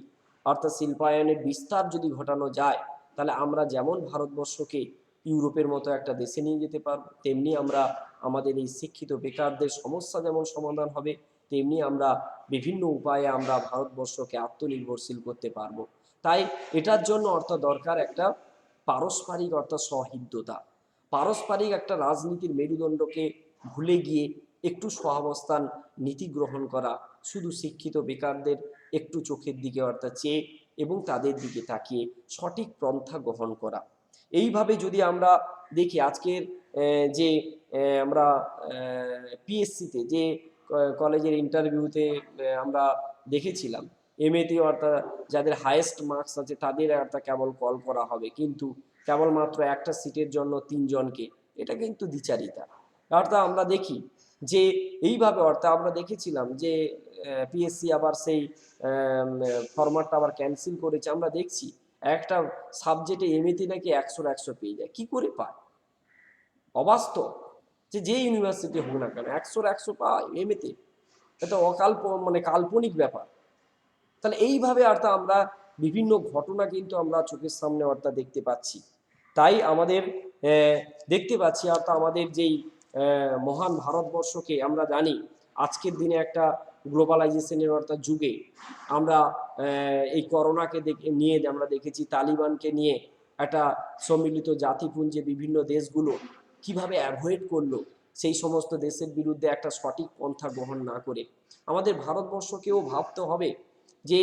অর্থাৎ শিল্পায়নের বিস্তার যদি ঘটানো যায়, তাহলে আমরা যেমন ভারতবর্ষকে ইউরোপের মতো একটা দেশে নিয়ে যেতে পারবো, তেমনি আমরা আমাদের এই শিক্ষিত বেকারদের সমস্যা যেমন সমাধান হবে, তেমনি আমরা বিভিন্ন উপায়ে আমরা ভারতবর্ষকে আত্মনির্ভরশীল করতে পারবো। তাই এটার জন্য অর্থাৎ দরকার একটা পারস্পরিক অর্থাৎ সহৃদ্যতা, পারস্পরিক একটা রাজনীতির মেরুদণ্ডকে ভুলে গিয়ে একটু সহাবস্থান নীতি গ্রহণ করা, শুধু শিক্ষিত বেকারদের একটু চোখের দিকে অর্থাৎ চেয়ে এবং তাদের দিকে তাকিয়ে সঠিক পন্থা গ্রহণ করা। এইভাবে যদি আমরা দেখি আজকের যে আমরা পিএসসিতে যে কলেজের ইন্টারভিউতে আমরা দেখেছিলাম, এমএতে অর্থাৎ যাদের হায়েস্ট মার্কস আছে তাদের অর্থাৎ কেবল কল করা হবে, কিন্তু কেবলমাত্র একটা সিটের জন্য 3 জনকে। এটা কিন্তু দ্বিচারিতা। অর্থাৎ আমরা দেখি যে এইভাবে অর্থাৎ আমরা দেখেছিলাম যে পিএসসি আবার সেই ফরম্যাটটা আবার ক্যান্সেল করেছে। আমরা দেখছি একটা সাবজেক্টে এমএতে নাকি 100 পেয়ে যায়। কি করে পায়? অবাস্তব। যে ইউনিভার্সিটি হোক না কেন 100 পায় এমএতে, এটা মানে কাল্পনিক ব্যাপার। তাহলে এইভাবে অর্থাৎ আমরা বিভিন্ন ঘটনা কিন্তু আমরা চোখের সামনে অর্থাৎ দেখতে পাচ্ছি। তাই আমাদের দেখতে পাচ্ছি অর্থাৎ আমাদের যেই মহান ভারতবর্ষকে আমরা জানি আজকের দিনে একটা গ্লোবালাইজেশনের অর্থাৎ যুগে আমরা এই করোনাকে নিয়ে আমরা দেখেছি, তালিবানকে নিয়ে একটা সম্মিলিত জাতিপুঞ্জে বিভিন্ন দেশগুলো কিভাবে অ্যাভয়েড করলো সেই সমস্ত দেশের বিরুদ্ধে একটা সঠিক পন্থা গ্রহণ না করে। আমাদের ভারতবর্ষকেও ভাবতে হবে যে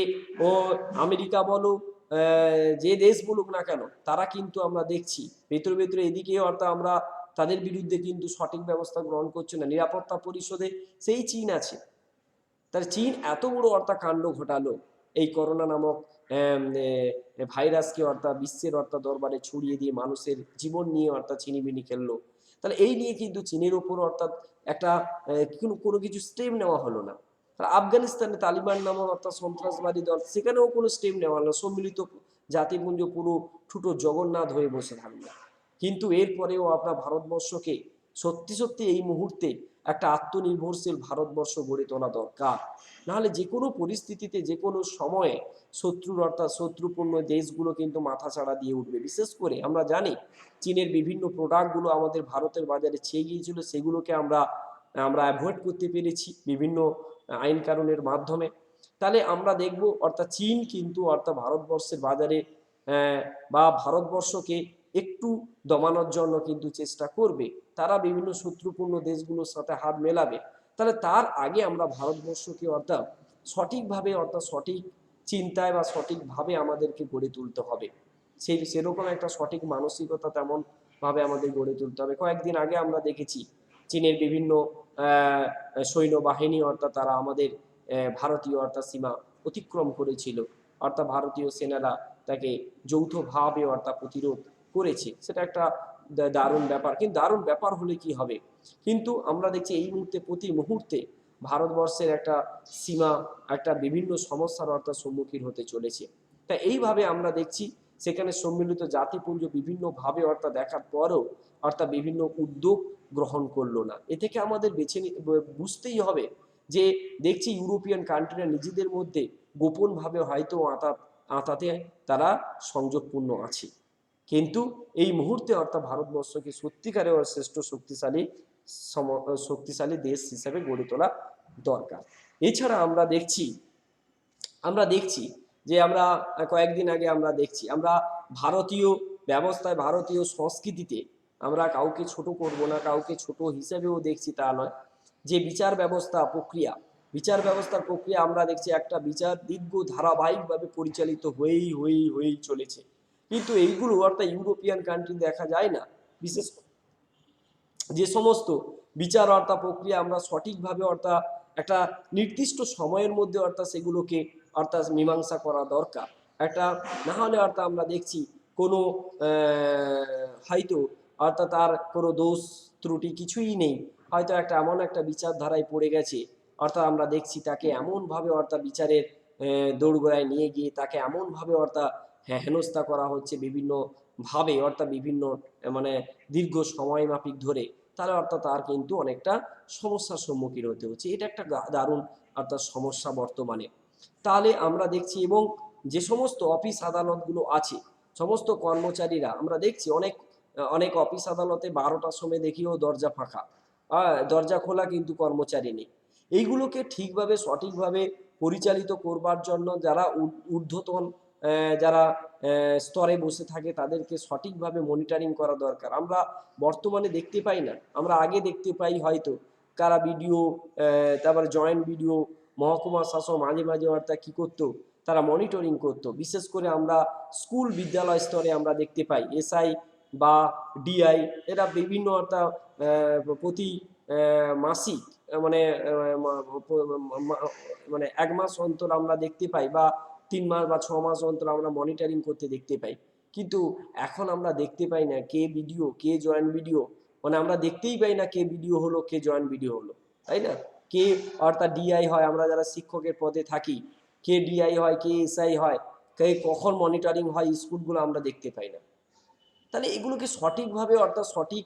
ও আমেরিকা বলো যে দেশ বলুক না কেন, তারা কিন্তু আমরা দেখছি ভেতরে ভেতরে এদিকে অর্থাৎ আমরা তাদের বিরুদ্ধে কিন্তু সঠিক ব্যবস্থা গ্রহণ করছে না। নিরাপত্তা পরিষদে সেই চীন আছে। তার চীন এত বড় অর্থাৎ কাণ্ড ঘটালো এই করোনা নামক ভাইরাসকে অর্থাৎ বিশ্বের অর্থাৎ দরবারে ছড়িয়ে দিয়ে মানুষের জীবন নিয়ে অর্থাৎ ছিনিমিনি খেললো। তাহলে এই নিয়ে কিন্তু চীনের ওপর অর্থাৎ একটা কোনো কিছু স্টেপ নেওয়া হলো না। আফগানিস্তানে তালিবান নামক অর্থাৎ সন্ত্রাসবাদী দল, সেখানেও কোনো স্টেপ নেওয়া হলো না। সম্মিলিত জাতিপুঞ্জ পুরো ছোট জগন্নাথ হয়ে বসে থাকলো। কিন্তু এরপরেও আপনার ভারতবর্ষকে সত্যি সত্যি এই মুহূর্তে একটা আত্মনির্ভরশীল ভারতবর্ষ গড়ে তোলা দরকার। নাহলে যে কোনো পরিস্থিতিতে যে কোনো সময়ে শত্রুর অর্থাৎ শত্রুপূর্ণ দেশগুলো কিন্তু মাথাচাড়া দিয়ে উঠবে। বিশেষ করে আমরা জানি চীনের বিভিন্ন প্রোডাক্টগুলো আমাদের ভারতের বাজারে ছেয়ে গিয়েছিল, সেগুলোকে আমরা অ্যাভয়েড করতে পেরেছি বিভিন্ন আইন কানুনের মাধ্যমে। তাহলে আমরা দেখব অর্থাৎ চীন কিন্তু অর্থাৎ ভারতবর্ষের বাজারে বা ভারতবর্ষকে একটু দমানোর জন্য কিন্তু চেষ্টা করবে। তারা বিভিন্ন শত্রুপূর্ণ দেশগুলোর সাথে হাত মেলাবে। তাহলে তার আগে আমরা ভারতবর্ষকে অর্থাৎ সঠিকভাবে অর্থাৎ সঠিক চিন্তায় বা সঠিকভাবে আমাদেরকে গড়ে তুলতে হবে। সেরকম একটা সঠিক মানসিকতা তেমনভাবে আমাদের গড়ে তুলতে হবে। কয়েকদিন আগে আমরা দেখেছি চীনের বিভিন্ন সৈন্যবাহিনী অর্থাৎ তারা আমাদের ভারতীয় অর্থাৎ সীমা অতিক্রম করেছিল। অর্থাৎ ভারতীয় সেনারা তাকে যৌথভাবে অর্থাৎ প্রতিরোধ করেছে। সেটা একটা দারুণ ব্যাপার। কিন্তু দারুণ ব্যাপার হলে কি হবে, কিন্তু আমরা দেখছি এই মুহূর্তে প্রতি মুহূর্তে ভারতবর্ষের একটা সীমা একটা বিভিন্ন সমস্যার অর্থাৎ সম্মুখীন হতে চলেছে। তা এইভাবে আমরা দেখছি সেখানে সম্মিলিত জাতিপুঞ্জ বিভিন্নভাবে অর্থাৎ দেখার পরেও অর্থাৎ বিভিন্ন উদ্যোগ গ্রহণ করলো না। এ থেকে আমাদের বুঝতেই হবে যে দেখছি ইউরোপিয়ান কান্ট্রিরা নিজেদের মধ্যে গোপনভাবে হয়তো আঁতাতে তারা সংযোগপূর্ণ আছে, কিন্তু এই মুহূর্তে অর্থাৎ ভারতবর্ষকে সত্যিকারের শ্রেষ্ঠ শক্তিশালী দেশ হিসেবে গড়ে তোলা দরকার। এছাড়া আমরা দেখছি যে আমরা কয়েকদিন আগে আমরা দেখছি আমরা ভারতীয় ব্যবস্থায় ভারতীয় সংস্কৃতিতে আমরা কাউকে ছোট করব না, কাউকে ছোট হিসেবেও দেখছি তা নয়, যে বিচার ব্যবস্থার প্রক্রিয়া আমরা দেখছি একটা বিচার দীর্ঘ ধারাবাহিকভাবে পরিচালিত হয়েই চলেছে, কিন্তু এইগুলো অর্থাৎ ইউরোপিয়ান কান্ট্রি দেখা যায় না। বিশেষ যে সমস্ত বিচার অর্থাৎ প্রক্রিয়া আমরা সঠিকভাবে অর্থাৎ একটা নির্দিষ্ট সময়ের মধ্যে অর্থাৎ সেগুলোকে অর্থাৎ মীমাংসা করা দরকার। একটা না হলে অর্থাৎ আমরা দেখছি কোনো হয়তো অর্থাৎ তার কোনো দোষ ত্রুটি কিছুই নেই, হয়তো একটা এমন একটা বিচারধারায় পড়ে গেছে, অর্থাৎ আমরা দেখছি তাকে এমনভাবে অর্থাৎ বিচারের দোরগোড়ায় নিয়ে গিয়ে তাকে এমনভাবে অর্থাৎ হেনস্থা করা হচ্ছে বিভিন্নভাবে অর্থাৎ বিভিন্ন মানে দীর্ঘ সময় মাফিক ধরে, তাহলে অর্থাৎ তার কিন্তু অনেকটা সমস্যার সম্মুখীন হতে হচ্ছে। এটা একটা দারুণ অর্থাৎ সমস্যা বর্তমানে। তাহলে আমরা দেখছি এবং যে সমস্ত অফিস আদালতগুলো আছে সমস্ত কর্মচারীরা আমরা দেখছি অনেক অনেক অফিস আদালতে 12টার সময় দেখিও দরজা ফাঁকা, দরজা খোলা কিন্তু কর্মচারী নেই। এইগুলোকে ঠিকভাবে সঠিকভাবে পরিচালিত করবার জন্য যারা ঊর্ধ্বতন যারা স্তরে বসে থাকে তাদেরকে সঠিকভাবে মনিটরিং করা দরকার। আমরা বর্তমানে দেখতে পাই না, আমরা আগে দেখতে পাই হয়তো কারা বিডিও তারপরে জয়েন্ট বিডিও মহকুমা শাসক মাঝে মাঝে অর্থাৎ কী করতো, তারা মনিটরিং করতো। বিশেষ করে আমরা স্কুল বিদ্যালয় স্তরে আমরা দেখতে পাই এসআই বা ডিআই এরা বিভিন্ন অর্থাৎ প্রতি মাসিক মানে মানে 1 মাস অন্তর আমরা দেখতে পাই বা 3 মাস বা 6 মাস অন্তর আমরা মনিটরিং করতে দেখতে পাই, কিন্তু এখন আমরা দেখতে পাই না কে বিডিও কে জয়েন্ট বিডিও, মানে আমরা দেখতেই পাই না কে বিডিও হলো কে জয়েন্ট বিডিও হলো, তাই না? কে অর্থাৎ ডিআই হয়, আমরা যারা শিক্ষকের পদে থাকি কে ডিআই হয় কে এসআই হয়, কে কখন মনিটরিং হয় স্কুলগুলো আমরা দেখতে পাই না। তাহলে এগুলোকে সঠিকভাবে অর্থাৎ সঠিক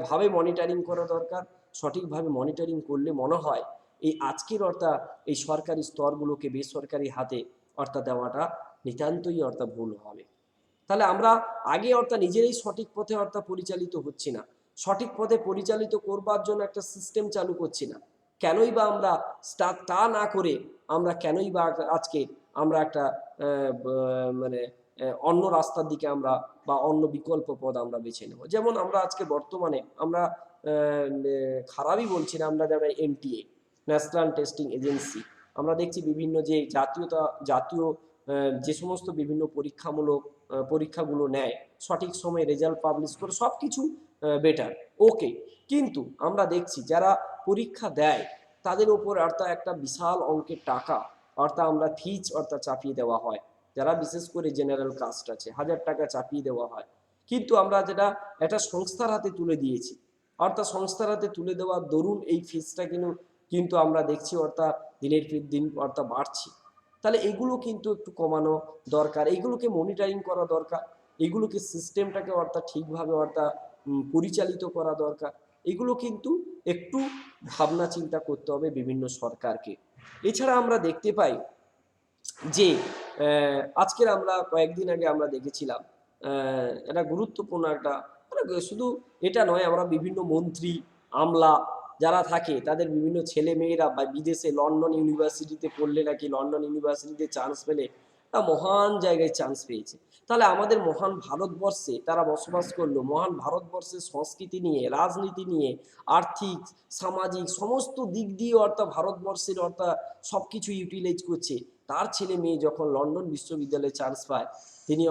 ভাবে মনিটরিং করা দরকার। সঠিকভাবে মনিটরিং করলে মনে হয় এই আজকের অর্থাৎ এই সরকারি স্তরগুলোকে বেসরকারি হাতে অর্থাৎ দেওয়াটা নিতান্তই অর্থাৎ ভুল হবে। তাহলে আমরা আগে অর্থাৎ নিজেরাই সঠিক পথে অর্থাৎ পরিচালিত হচ্ছি না, সঠিক পথে পরিচালিত করবার জন্য একটা সিস্টেম চালু করছি না। কেনই বা আমরা তা না করে আমরা কেনই বা আজকে আমরা একটা মানে অন্য রাস্তার দিকে আমরা বা অন্য বিকল্প পথ আমরা বেছে নেব। যেমন আমরা আজকে বর্তমানে আমরা খারাপই বলছি না, আমরা যেমন এনটিএ ন্যাশনাল টেস্টিং এজেন্সি আমরা দেখছি বিভিন্ন যে জাতীয় যে সমস্ত বিভিন্ন পরীক্ষাগুলো নেয় সঠিক সময়ে রেজাল্ট পাবলিশ করে সব কিছু বেটার ওকে, কিন্তু আমরা দেখছি যারা পরীক্ষা দেয় তাদের উপর অর্থাৎ একটা বিশাল অঙ্কের টাকা অর্থাৎ আমরা ফিজ অর্থাৎ চাপিয়ে দেওয়া হয়, যারা বিশেষ করে জেনারেল কাস্ট আছে 1000 টাকা চাপিয়ে দেওয়া হয়। কিন্তু আমরা যেটা একটা সংস্থার হাতে তুলে দিয়েছি, অর্থাৎ সংস্থার হাতে তুলে দেওয়ার দরুন এই ফিজটা কিন্তু আমরা দেখছি অর্থাৎ দিনের পর দিন অর্থাৎ বাড়ছে। তাহলে এগুলো কিন্তু একটু কমানো দরকার, এইগুলোকে মনিটরিং করা দরকার, এইগুলোকে সিস্টেমটাকে অর্থাৎ ঠিকভাবে অর্থাৎ পরিচালিত করা দরকার। এগুলো কিন্তু একটু ভাবনা চিন্তা করতে হবে বিভিন্ন সরকারকে। এছাড়া আমরা দেখতে পাই যে আজকের আমরা কয়েকদিন আগে আমরা দেখেছিলাম এটা গুরুত্বপূর্ণ একটা মানে শুধু এটা নয়, আমরা বিভিন্ন মন্ত্রী আমলা যারা থাকে তাদের বিভিন্ন ছেলে মেয়েরা বা বিদেশে লন্ডন ইউনিভার্সিটিতে পড়লে নাকি লন্ডন ইউনিভার্সিটিতে চান্স পেলে একটা মহান জায়গায় চান্স পেয়েছে। তাহলে আমাদের মহান ভারতবর্ষে তারা বসবাস করলো, মহান ভারতবর্ষের সংস্কৃতি নিয়ে রাজনীতি নিয়ে আর্থিক সামাজিক সমস্ত দিক দিয়ে অর্থাৎ ভারতবর্ষের অর্থাৎ সব কিছু ইউটিলাইজ করছে। তার ছেলে মেয়ে যখন লন্ডন বিশ্ববিদ্যালয়ে চান্স পায় তিনি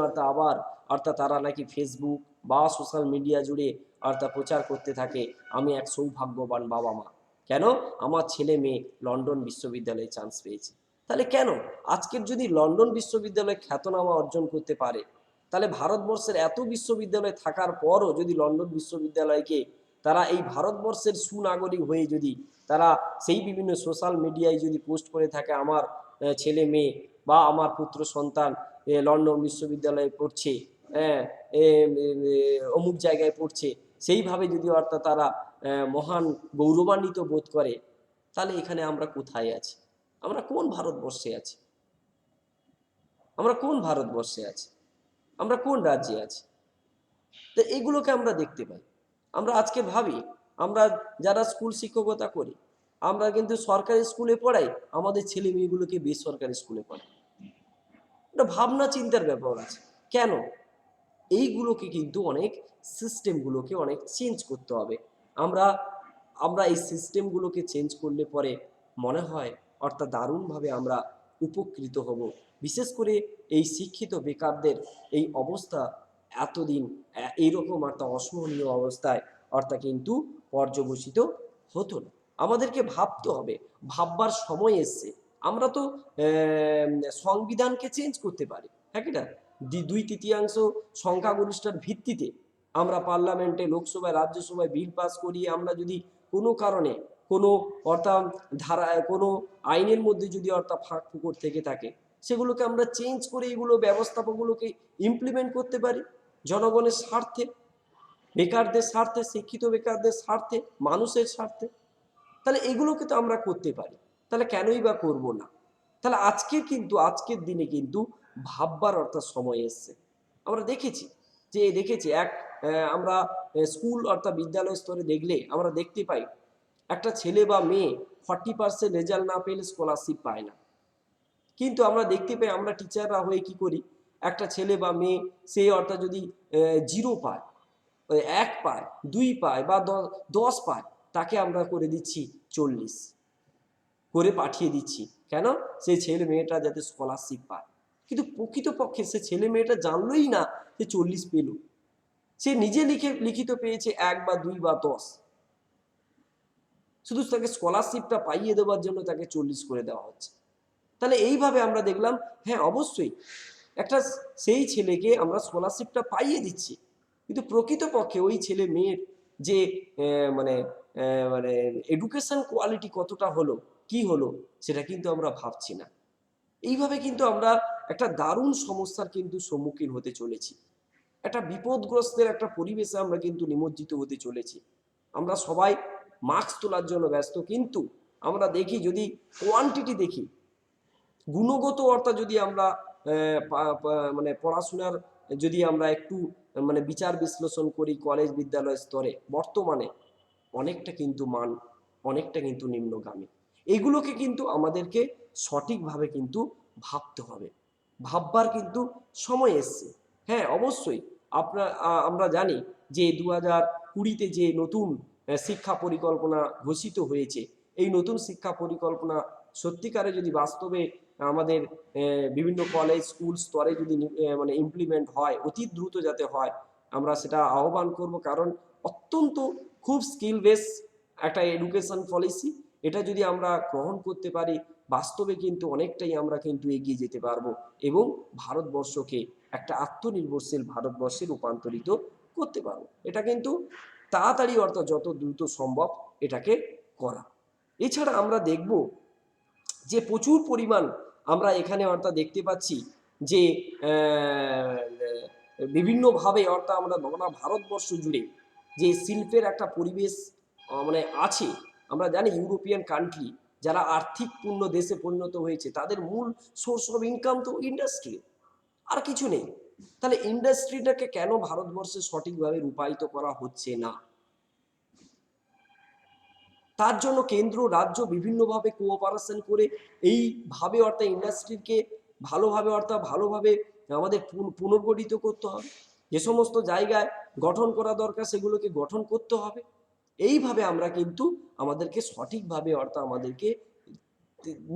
অর্থাৎ তারা নাকি ফেসবুক বা সোশ্যাল মিডিয়া জুড়ে অর্থাৎ প্রচার করতে থাকে আমি এক সৌভাগ্যবান বাবা মা, কেন আমার ছেলে মেয়ে লন্ডন বিশ্ববিদ্যালয়ে চান্স পেয়েছে। তাহলে কেন আজকের যদি লন্ডন বিশ্ববিদ্যালয়ে খ্যাতনামা অর্জন করতে পারে তাহলে ভারতবর্ষের এত বিশ্ববিদ্যালয় থাকার পরও যদি লন্ডন বিশ্ববিদ্যালয়কে তারা এই ভারতবর্ষের সুনাগরিক হয়ে যদি তারা সেই বিভিন্ন সোশ্যাল মিডিয়ায় যদি পোস্ট করে থাকে আমার ছেলে মেয়ে বা আমার পুত্র সন্তান লন্ডন বিশ্ববিদ্যালয়ে পড়ছে, হ্যাঁ, অমুক জায়গায় পড়ছে, সেইভাবে যদি অর্থাৎ তারা মহান গৌরবান্বিত বোধ করে, তাহলে এখানে আমরা কোথায় আছি? আমরা কোন ভারতবর্ষে আছি? আমরা কোন ভারতবর্ষে আছি? আমরা কোন রাজ্যে আছি? তো এইগুলোকে আমরা দেখতে পাই। আমরা আজকে ভাবি, আমরা যারা স্কুল শিক্ষকতা করি, আমরা কিন্তু সরকারি স্কুলে পড়াই, আমাদের ছেলে মেয়েগুলোকে বেসরকারি স্কুলে পড়াই। একটা ভাবনা চিন্তার ব্যাপার আছে। কেন? এইগুলোকে কিন্তু অনেক সিস্টেমগুলোকে অনেক চেঞ্জ করতে হবে। আমরা আমরা এই সিস্টেমগুলোকে চেঞ্জ করলে পরে মনে হয় অর্থাৎ দারুণভাবে আমরা উপকৃত হব। বিশেষ করে এই শিক্ষিত বেকারদের এই অবস্থা এতদিন এইরকম একটা অসহনীয় অবস্থায় অর্থাৎ কিন্তু পর্যবসিত হতো না। আমাদেরকে ভাবতে হবে, ভাববার সময় এসছে। আমরা তো সংবিধানকে চেঞ্জ করতে পারি, হ্যাঁ কি না? 2/3 সংখ্যাগরিষ্ঠের ভিত্তিতে আমরা পার্লামেন্টে, লোকসভায়, রাজ্যসভায় বিল পাস করিয়ে আমরা যদি কোনো কারণে কোনো অর্থাৎ ধারায় কোনো আইনের মধ্যে যদি অর্থাৎ ফাঁক ফুকর থেকে থাকে, সেগুলোকে আমরা চেঞ্জ করে এগুলো ব্যবস্থাপকগুলোকে ইমপ্লিমেন্ট করতে পারি জনগণের স্বার্থে, বেকারদের স্বার্থে, শিক্ষিত বেকারদের স্বার্থে, মানুষের স্বার্থে। তাহলে এগুলোকে তো আমরা করতে পারি, তাহলে কেনই বা করব না? তাহলে আজকের দিনে কিন্তু ভাববার অর্থাৎ সময় এসছে। আমরা দেখেছি আমরা স্কুল অর্থাৎ বিদ্যালয় স্তরে দেখলে আমরা দেখতে পাই একটা ছেলে বা মেয়ে 40% রেজাল্ট না পেলে স্কলারশিপ পায় না। কিন্তু আমরা দেখতে পাই, আমরা টিচাররা হয়ে কি করি, একটা ছেলে বা মেয়ে সে অর্থাৎ যদি 0 পায়, 1 পায়, 2 পায় বা 10 পায়, তাকে আমরা করে দিচ্ছি 40 করে পাঠিয়ে দিচ্ছি। কেন? সেই ছেলে মেয়েটা যাতে স্কলারশিপ পায়। কিন্তু প্রকৃতপক্ষে সে ছেলে মেয়েটা জানলই না যে 40 পেল। সে নিজে লিখিত পেয়েছে 1 বা 2 বা 10, শুধু তাকে স্কলারশিপটা পাইয়ে দেওয়ার জন্য তাকে 40 করে দেওয়া হচ্ছে। তাহলে এইভাবে আমরা দেখলাম, হ্যাঁ অবশ্যই একটা সেই ছেলেকে আমরা স্কলারশিপটা পাইয়ে দিচ্ছি, কিন্তু প্রকৃতপক্ষে ওই ছেলে মেয়ের যে মানে মানে এডুকেশন কোয়ালিটি কতটা হলো, কি হলো, সেটা কিন্তু আমরা ভাবছি না। এইভাবে কিন্তু আমরা একটা দারুণ সমস্যার কিন্তু সম্মুখীন হতে চলেছি। একটা বিপদগ্রস্তের একটা পরিবেশে আমরা কিন্তু নিমজ্জিত হতে চলেছি। আমরা সবাই মাস্ক তোলার জন্য ব্যস্ত, কিন্তু আমরা দেখি যদি কোয়ান্টিটি দেখি, গুণগত অর্থে যদি আমরা মানে পড়াশোনার যদি আমরা একটু মানে বিচার বিশ্লেষণ করি কলেজ বিদ্যালয় স্তরে, বর্তমানে অনেকটা কিন্তু মান অনেকটা কিন্তু নিম্নগামী। এগুলোকে কিন্তু আমাদেরকে সঠিকভাবে কিন্তু ভাবতে হবে, ভাববার কিন্তু সময় এসছে। হ্যাঁ অবশ্যই আমরা জানি যে 2020-তে যে নতুন শিক্ষা পরিকল্পনা ঘোষিত হয়েছে, এই নতুন শিক্ষা পরিকল্পনা সত্যিকারে যদি বাস্তবে আমাদের বিভিন্ন কলেজ স্কুল স্তরে যদি মানে ইমপ্লিমেন্ট হয়, অতি দ্রুত যাতে হয়, আমরা সেটা আহ্বান করব। কারণ অত্যন্ত খুব স্কিল বেস একটা এডুকেশন পলিসি, এটা যদি আমরা গ্রহণ করতে পারি, বাস্তবে কিন্তু অনেকটাই আমরা কিন্তু এগিয়ে যেতে পারবো এবং ভারতবর্ষকে একটা আত্মনির্ভরশীল ভারতবর্ষে রূপান্তরিত করতে পারবো। এটা কিন্তু তাড়াতাড়ি অর্থাৎ যত দ্রুত সম্ভব এটাকে করা। এছাড়া আমরা দেখব যে প্রচুর পরিমাণ আমরা এখানে অর্থাৎ দেখতে পাচ্ছি যে বিভিন্নভাবে অর্থাৎ আমরা ভারতবর্ষ জুড়ে যে শিল্পের একটা পরিবেশ মানে আছে। আমরা জানি ইউরোপিয়ান কান্ট্রি যারা আর্থিক পূর্ণ দেশে পরিণত হয়েছে, তাদের মূল সোর্স অফ ইনকাম তো ইন্ডাস্ট্রি, আর কিছু নেই। তাহলে ইন্ডাস্ট্রিটাকে কেন ভারতবর্ষে সঠিকভাবে রূপায়িত করা হচ্ছে না? তার জন্য কেন্দ্র রাজ্য বিভিন্নভাবে কোঅপারেশন করে এইভাবে অর্থাৎ ইন্ডাস্ট্রিকে ভালোভাবে আমাদের পুনর্গঠিত করতে হবে। যে সমস্ত জায়গায় গঠন করা দরকার সেগুলোকে গঠন করতে হবে। এইভাবে আমরা কিন্তু আমাদেরকে সঠিকভাবে অর্থাৎ আমাদেরকে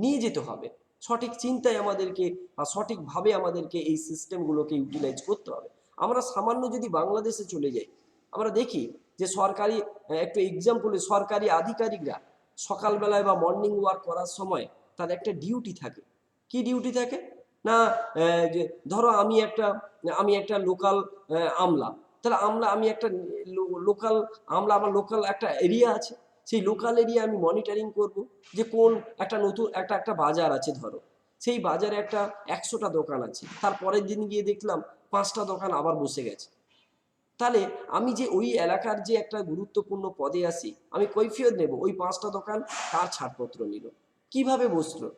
নিয়ে যেতে হবে, সঠিক চিন্তায় আমাদেরকে বা সঠিকভাবে আমাদেরকে এই সিস্টেমগুলোকে ইউটিলাইজ করতে হবে। আমরা সামান্য যদি বাংলাদেশে চলে যাই, আমরা দেখি যে সরকারি একটু এক্সাম্পলে সরকারি আধিকারিকরা সকালবেলায় বা মর্নিং ওয়াক করার সময় তাদের একটা ডিউটি থাকে। কি ডিউটি থাকে? না যে ধরো আমি একটা লোকাল আমলা, তাহলে আমি একটা লোকাল আমলা, আমার লোকাল একটা এরিয়া আছে, সেই লোকাল এরিয়া আমি মনিটরিং করব যে কোন একটা নতুন একটা বাজার আছে, ধরো সেই বাজারে একটা 100টা দোকান আছে, তার পরের দিন গিয়ে দেখলাম 5টা দোকান আবার বসে গেছে। তাহলে আমি যে ওই এলাকার যে একটা গুরুত্বপূর্ণ পদে আছি, আমি কৈফিয়ত নেব ওই 5টা দোকান কার ছাড়পত্র নিল, কিভাবে বসলো।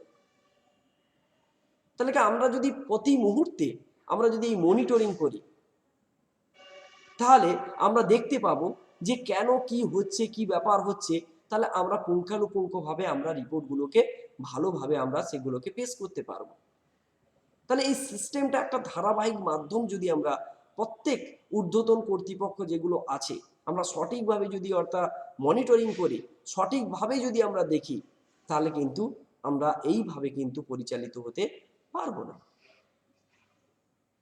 তাহলে কি আমরা যদি প্রতি মুহূর্তে আমরা যদি এই মনিটরিং করি, তাহলে আমরা দেখতে পাবো যে কেন কি হচ্ছে, কি ব্যাপার হচ্ছে, তাহলে আমরা পুঙ্খানুপুঙ্খভাবে আমরা রিপোর্টগুলোকে ভালোভাবে আমরা সেগুলোকে পেশ করতে পারবো। তাহলে এই সিস্টেমটা একটা ধারাবাহিক মাধ্যম, যদি আমরা প্রত্যেক ঊর্ধ্বতন কর্তৃপক্ষ যেগুলো আছে আমরা সঠিকভাবে যদি অর্থাৎ মনিটরিং করি, সঠিকভাবে যদি আমরা দেখি, তাহলে কিন্তু আমরা এইভাবে কিন্তু পরিচালিত হতে পারবো না।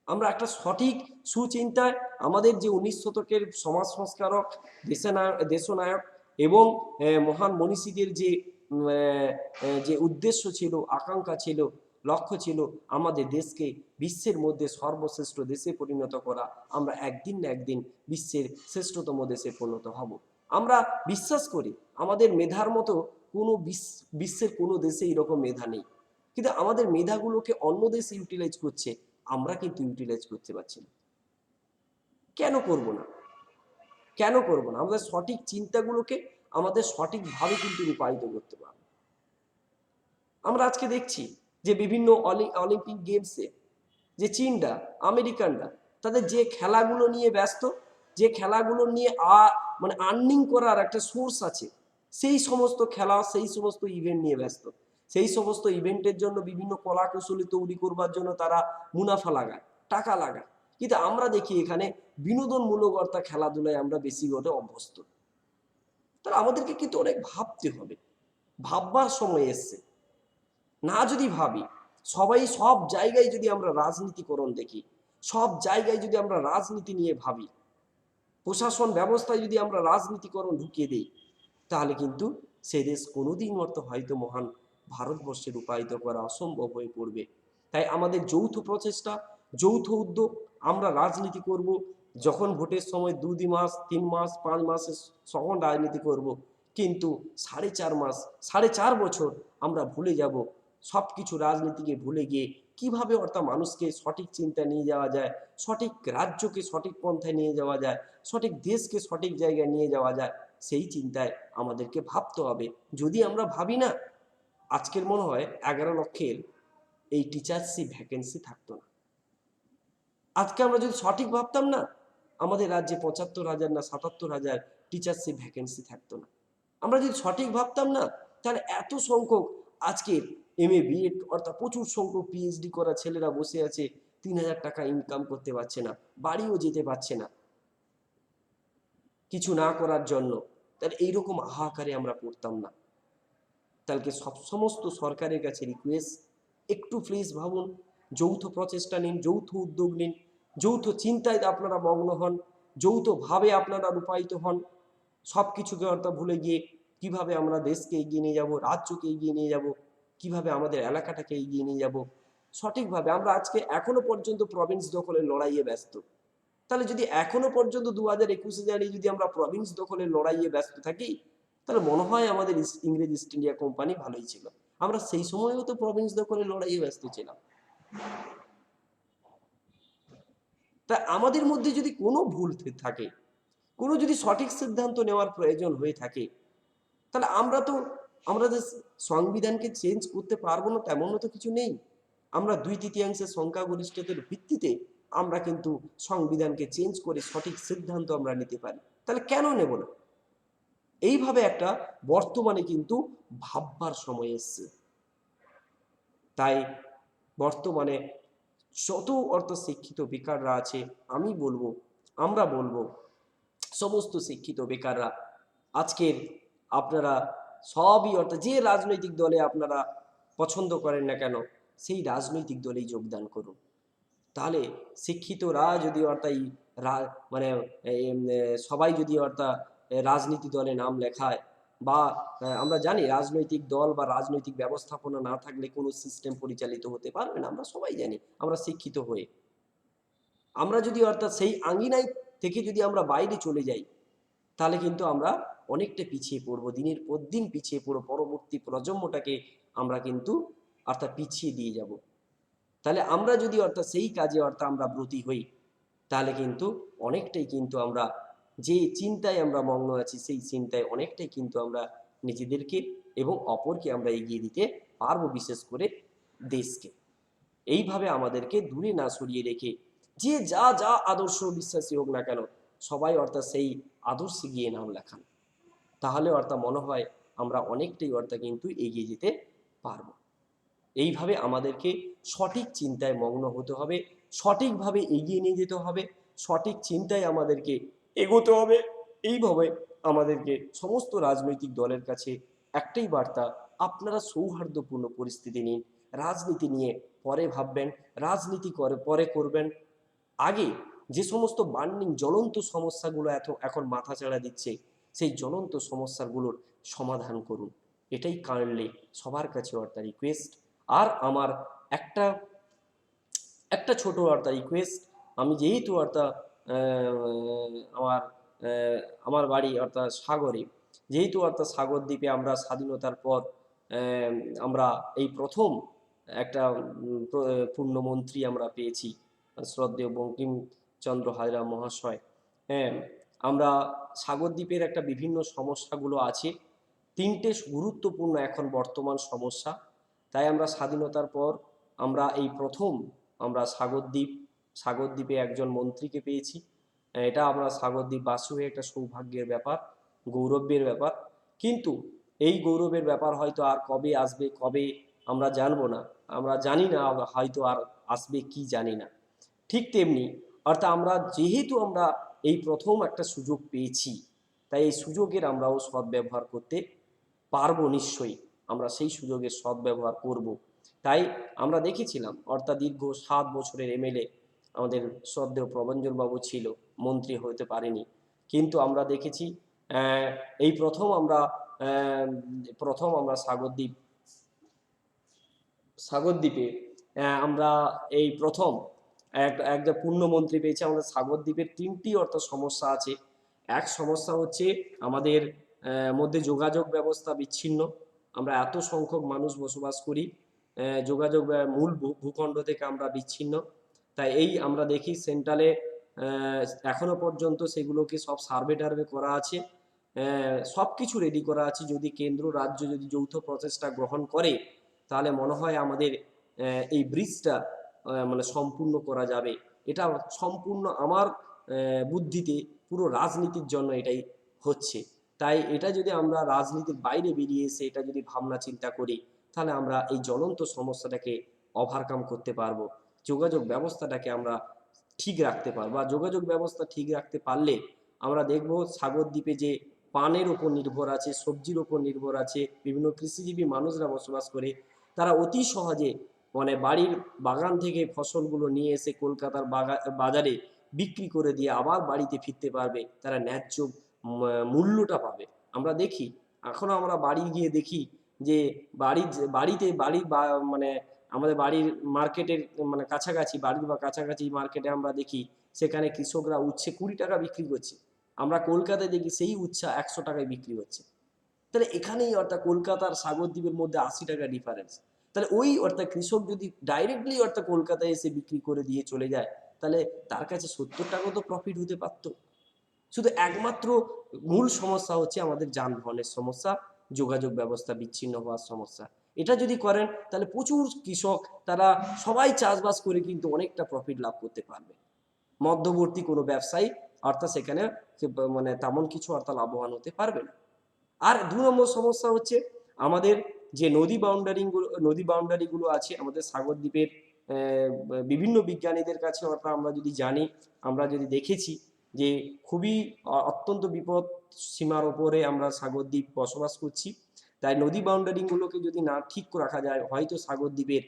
আমরা একটা সঠিক সুচিন্তায় আমাদের যে 19 শতকের সমাজ সংস্কারক, দেশনায়ক এবং মহান মনীষীদের যে উদ্দেশ্য ছিল, আকাঙ্ক্ষা ছিল, লক্ষ্য ছিল, আমাদের দেশকে বিশ্বের মধ্যে সর্বশ্রেষ্ঠ দেশে পরিণত করা, আমরা একদিন না একদিন বিশ্বের শ্রেষ্ঠতম দেশে পরিণত হব। আমরা বিশ্বাস করি আমাদের মেধার মতো কোনো বিশ্বের কোনো দেশে এরকম মেধা নেই, কিন্তু আমাদের মেধাগুলোকে অন্য দেশে ইউটিলাইজ করছে, আমরা কিন্তু ইউটিলাইজ করতে পারছি না। কেন করব না? কেন করব না? আমাদের সঠিক চিন্তাগুলোকে আমাদের সঠিকভাবে কিন্তু রূপায়িত করতে পারবো। আমরা আজকে দেখছি যে বিভিন্ন অলিম্পিক গেমসে যে চীনরা, আমেরিকানরা তাদের যে খেলাগুলো নিয়ে ব্যস্ত, যে খেলাগুলো নিয়ে মানে আর্নিং করার একটা সোর্স আছে, সেই সমস্ত খেলা, সেই সমস্ত ইভেন্ট নিয়ে ব্যস্ত। সেই সমস্ত ইভেন্টের জন্য বিভিন্ন কলা কৌশলী তৈরি করবার জন্য তারা মুনাফা লাগায়, টাকা লাগায়, কিন্তু আমরা দেখি এখানে বিনোদনমূলক অর্থাৎ খেলাধুলায় আমরা বেশি করে অভ্যস্ত। তাহলে আমাদেরকে কিন্তু অনেক ভাবতে হবে, ভাববার সময় এসছে। না যদি ভাবি, সবাই সব জায়গায় যদি আমরা রাজনীতিকরণ দেখি, সব জায়গায় যদি আমরা রাজনীতি নিয়ে ভাবি, প্রশাসন ব্যবস্থায় যদি আমরা রাজনীতিকরণ ঢুকিয়ে দিই, তাহলে কিন্তু সে দেশ কোনোদিন হয়তো মহান ভারতবর্ষে রূপায়িত করা অসম্ভব হয়ে পড়বে। তাই আমাদের যৌথ প্রচেষ্টা, যৌথ উদ্যোগ, আমরা রাজনীতি করব। যখন ভোটের সময় 2 মাস 3 মাস 5 মাসের তখন রাজনীতি করব, কিন্তু 4.5 মাস 4.5 বছর আমরা ভুলে যাব। সব কিছু রাজনীতিকে ভুলে গিয়ে কিভাবে অর্থাৎ মানুষকে সঠিক চিন্তা নিয়ে যাওয়া যায়, সঠিক রাজ্যকে সঠিক পন্থায় নিয়ে যাওয়া যায়, সঠিক দেশকে সঠিক জায়গায় নিয়ে যাওয়া যায়, সেই চিন্তায় আমাদেরকে ভাবতে হবে। যদি আমরা ভাবি না, আজকের মনে হয় 11 লক্ষের এই টিচারশিপ ভ্যাকেন্সি থাকতো না। আজকে আমরা যদি সঠিক ভাবতাম না, আমাদের রাজ্যে 75,000 না 77,000 টিচারশিপ ভ্যাকেন্সি থাকতো না। আমরা যদি সঠিক ভাবতাম না, তাহলে এত সংখ্যক আজকে MA BEd অর্থাৎ প্রচুর সংখ্যক PhD করা ছেলেরা বসে আছে, 3,000 টাকা ইনকাম করতে পারছে না, বাড়িও যেতে পারছে না কিছু না করার জন্য। তাহলে এইরকম হাহাকারে আমরা পড়তাম না। তাহলে সমস্ত সরকারের কাছে রিকোয়েস্ট, একটু প্লিজ ভাবুন, যৌথ প্রচেষ্টা নিন, যৌথ উদ্যোগ নিন, যৌথ চিন্তায় আপনারা মগ্ন হন, যৌথভাবে আপনারা রূপায়িত হন। সব কিছুকে অর্থাৎ ভুলে গিয়ে কিভাবে আমরা দেশকে এগিয়ে নিয়ে যাব, রাজ্যকে এগিয়ে নিয়ে যাব, কিভাবে আমাদের এলাকাটাকে এগিয়ে নিয়ে যাব সঠিকভাবে। আমরা আজকে এখনো পর্যন্ত প্রভিন্স দখলের লড়াইয়ে ব্যস্ত। তাহলে যদি এখনো পর্যন্ত 2021-এ দাঁড়িয়ে যদি আমরা প্রভিন্স দখলের লড়াইয়ে ব্যস্ত থাকি, তাহলে মনে হয় আমাদের ইংরেজ ইস্ট ইন্ডিয়া কোম্পানি ভালোই ছিল। আমরা সেই সময়ও তো প্রভিন্স দখলের লড়াইয়ে ব্যস্ত ছিলাম। তা আমাদের মধ্যে যদি কোনো ভুল থাকে, কোনো যদি সঠিক সিদ্ধান্ত নেওয়ার প্রয়োজন হয়ে থাকে, তাহলে আমরা যে সংবিধানকে চেঞ্জ করতে পারবো না তেমনও তো কিছু নেই। আমরা 2/3 সংখ্যাগরিষ্ঠতার ভিত্তিতে আমরা কিন্তু সংবিধানকে চেঞ্জ করে সঠিক সিদ্ধান্ত আমরা নিতে পারি। তাহলে কেন নেব না? এইভাবে একটা বর্তমানে কিন্তু ভাববার সময় এসছে। তাই বর্তমানে যত শিক্ষিত বেকাররা আছে, আমরা বলবো সমস্ত শিক্ষিত বেকাররা আজকের আপনারা সবই অর্থাৎ যে রাজনৈতিক দলে আপনারা পছন্দ করেন না কেন, সেই রাজনৈতিক দলেই যোগদান করুন। তাহলে শিক্ষিতরা যদি অর্থাৎ মানে সবাই যদি অর্থাৎ রাজনীতি দলে নাম লেখায়, বা আমরা জানি রাজনৈতিক দল বা রাজনৈতিক ব্যবস্থাপনা না থাকলে কোনো সিস্টেম পরিচালিত হতে পারবে না, আমরা সবাই জানি, আমরা শিক্ষিত হয়ে। আমরা যদি অর্থাৎ সেই আঙ্গিনায় থেকে যদি আমরা বাইরে চলে যাই, তাহলে কিন্তু আমরা অনেকটা পিছিয়ে পড়বো, দিনের পর দিন পিছিয়ে পড়বো, পরবর্তী প্রজন্মটাকে আমরা কিন্তু অর্থাৎ পিছিয়ে দিয়ে যাব। তাহলে আমরা যদি অর্থাৎ সেই কাজে অর্থাৎ আমরা ব্রতী হই, তাহলে কিন্তু অনেকটাই কিন্তু আমরা যে চিন্তায় আমরা মগ্ন আছি, সেই চিন্তায় অনেকটাই কিন্তু আমরা নিজেদেরকে এবং অপরকে আমরা এগিয়ে দিতে পারবো, বিশেষ করে দেশকে। এইভাবে আমাদেরকে দূরে না সরিয়ে রেখে যে যা যা আদর্শ বিশ্বাসী হোক না কেন, সবাই অর্থাৎ সেই আদর্শে গিয়ে নাম লেখান, তাহলে অর্থাৎ মনে হয় আমরা অনেকটাই অর্থাৎ কিন্তু এগিয়ে যেতে পারবো। এইভাবে আমাদেরকে সঠিক চিন্তায় মগ্ন হতে হবে, সঠিকভাবে এগিয়ে নিয়ে যেতে হবে, সঠিক চিন্তায় আমাদেরকে এগোতে হবে। এইভাবে আমাদেরকে সমস্ত রাজনৈতিক দলের কাছে একটাই বার্তা, আপনারা সৌহার্দ্যপূর্ণ পরিস্থিতি নিন, রাজনীতি নিয়ে পরে ভাববেন, রাজনীতি করে পরে করবেন, আগে যে সমস্ত বার্নিং জ্বলন্ত সমস্যাগুলো এখন মাথাচাড়া দিচ্ছে, সেই জ্বলন্ত সমস্যাগুলোর সমাধান করুন। এটাই কাইন্ডলি সবার কাছে অর্থাৎ রিকোয়েস্ট। আর আমার একটা একটা ছোট অর্থাৎ রিকোয়েস্ট, আমি যেহেতু অর্থাৎ আমার আমার বাড়ি অর্থাৎ সাগরে, যেহেতু অর্থাৎ সাগর দ্বীপে আমরা স্বাধীনতার পর আমরা এই প্রথম একটা পূর্ণমন্ত্রী আমরা পেয়েছি, শ্রদ্ধেয় বঙ্কিমচন্দ্র হাজরা মহাশয়। হ্যাঁ, আমরা সাগর দ্বীপের একটা বিভিন্ন সমস্যাগুলো আছে, তিনটে গুরুত্বপূর্ণ এখন বর্তমান সমস্যা। তাই আমরা স্বাধীনতার পর আমরা এই প্রথম আমরা সাগরদ্বীপে একজন মন্ত্রীকে পেয়েছি। এটা আমরা সাগরদ্বীপবাসী হয়ে একটা সৌভাগ্যের ব্যাপার, গৌরবের ব্যাপার। কিন্তু এই গৌরবের ব্যাপার হয়তো আর কবে আসবে, কবে আমরা জানবো না, আমরা জানি না, হয়তো আর আসবে কি জানি না। ঠিক তেমনি অর্থাৎ আমরা যেহেতু আমরা এই প্রথম একটা সুযোগ পেয়েছি, তাই এই সুযোগের আমরাও সদ্ব্যবহার করতে পারবো নিশ্চয়ই, আমরা সেই সুযোগের সদ্ব্যবহার করব। তাই আমরা দেখেছিলাম অর্থাৎ দীর্ঘ 7 বছরের এমএলএ আমাদের শ্রদ্ধেয় প্রভঞ্জন বাবু ছিল, মন্ত্রী হতে পারেনি, কিন্তু আমরা দেখেছি এই প্রথম আমরা সাগরদ্বীপে আমরা এই প্রথম একটা পূর্ণমন্ত্রী পেয়েছি। আমাদের সাগরদ্বীপের তিনটি অর্থাৎ সমস্যা আছে। এক সমস্যা হচ্ছে আমাদের মধ্যে যোগাযোগ ব্যবস্থা বিচ্ছিন্ন, আমরা এত সংখ্যক মানুষ বসবাস করি, যোগাযোগ মূল ভূখণ্ড থেকে আমরা বিচ্ছিন্ন। তাই এই আমরা দেখি সেন্ট্রালে এখনো পর্যন্ত সেগুলোকে সব সার্ভে টার্ভে করা আছে, সব কিছু রেডি করা আছে। যদি কেন্দ্র রাজ্য যদি যৌথ প্রচেষ্টা গ্রহণ করে, তাহলে মনে হয় আমাদের এই ব্রিজটা মানে সম্পূর্ণ করা যাবে। এটা সম্পূর্ণ আমার বুদ্ধিতে পুরো রাজনীতির জন্য এটাই হচ্ছে। তাই এটা যদি আমরা রাজনীতির বাইরে বেরিয়ে এসে এটা যদি ভাবনা চিন্তা করি, তাহলে আমরা এই জ্বলন্ত সমস্যাটাকে ওভারকাম করতে পারবো, যোগাযোগ ব্যবস্থাটাকে আমরা ঠিক রাখতে পারবো। আর যোগাযোগ ব্যবস্থা ঠিক রাখতে পারলে আমরা দেখব সাগরদ্বীপে যে পানের ওপর নির্ভর আছে, সবজির ওপর নির্ভর আছে, বিভিন্ন কৃষিজীবী মানুষরা বসবাস করে, তারা অতি সহজে মানে বাড়ির বাগান থেকে ফসলগুলো নিয়ে এসে কলকাতার বাজারে বিক্রি করে দিয়ে আবার বাড়িতে ফিরতে পারবে, তারা ন্যায্য মূল্যটা পাবে। আমরা দেখি, এখনো আমরা বাড়ি গিয়ে দেখি যে বাড়ির মানে আমাদের বাড়ির মার্কেটের মানে কাছাকাছি, বাড়ির বা কাছাকাছি মার্কেটে আমরা দেখি সেখানে কৃষকরা উচ্ছে 20 টাকা বিক্রি করছে, আমরা কলকাতায় দেখি সেই উচ্ছা 100 টাকায় বিক্রি হচ্ছে। তাহলে এখানেই অর্থাৎ কলকাতার সাগরদ্বীপের মধ্যে 80 টাকা ডিফারেন্স। তাহলে ওই অর্থাৎ কৃষক যদি ডাইরেক্টলি অর্থাৎ কলকাতায় এসে বিক্রি করে দিয়ে চলে যায়, তাহলে তার কাছে 70 টাকাও তো প্রফিট হতে পারতো। শুধু একমাত্র মূল সমস্যা হচ্ছে আমাদের যানবাহনের সমস্যা, যোগাযোগ ব্যবস্থা বিচ্ছিন্ন হওয়ার সমস্যা। এটা যদি করেন তাহলে প্রচুর কৃষক তারা সবাই চাষবাস করে কিন্তু অনেকটা প্রফিট লাভ করতে পারবে। মধ্যবর্তী কোনো ব্যবসায়ী অর্থাৎ সেখানে মানে তেমন কিছু অর্থাৎ লাভবান হতে পারবে না। আর 2 নম্বর সমস্যা হচ্ছে আমাদের যে নদী বাউন্ডারিগুলো আছে আমাদের সাগরদ্বীপের, বিভিন্ন বিজ্ঞানীদের কাছে অর্থাৎ আমরা যদি জানি, আমরা যদি দেখেছি যে খুবই অত্যন্ত বিপদ সীমার ওপরে আমরা সাগরদ্বীপ বসবাস করছি। তাই নদী বাউন্ডারিগুলোকে যদি না ঠিক রাখা যায়, হয়তো সাগরদ্বীপের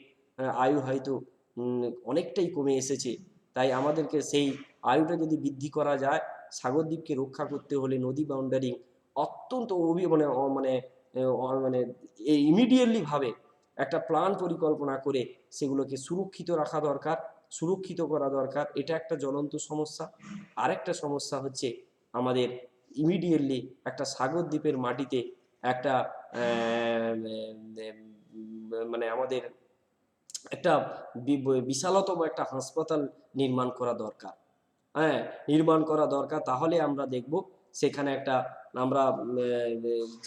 আয়ু হয়তো অনেকটাই কমে এসেছে। তাই আমাদেরকে সেই আয়ুটা যদি বৃদ্ধি করা যায়, সাগরদ্বীপকে রক্ষা করতে হলে নদী বাউন্ডারি অত্যন্ত মানে মানে ইমিডিয়েটলি ভাবে একটা প্ল্যান পরিকল্পনা করে সেগুলোকে সুরক্ষিত রাখা দরকার, সুরক্ষিত করা দরকার। এটা একটা জ্বলন্ত সমস্যা। আরেকটা সমস্যা হচ্ছে আমাদের ইমিডিয়েটলি একটা সাগর দ্বীপের মাটিতে একটা মানে আমাদের একটা বিশালতম একটা হাসপাতাল নির্মাণ করা দরকার। হ্যাঁ, নির্মাণ করা দরকার। তাহলে আমরা দেখব সেখানে একটা আমরা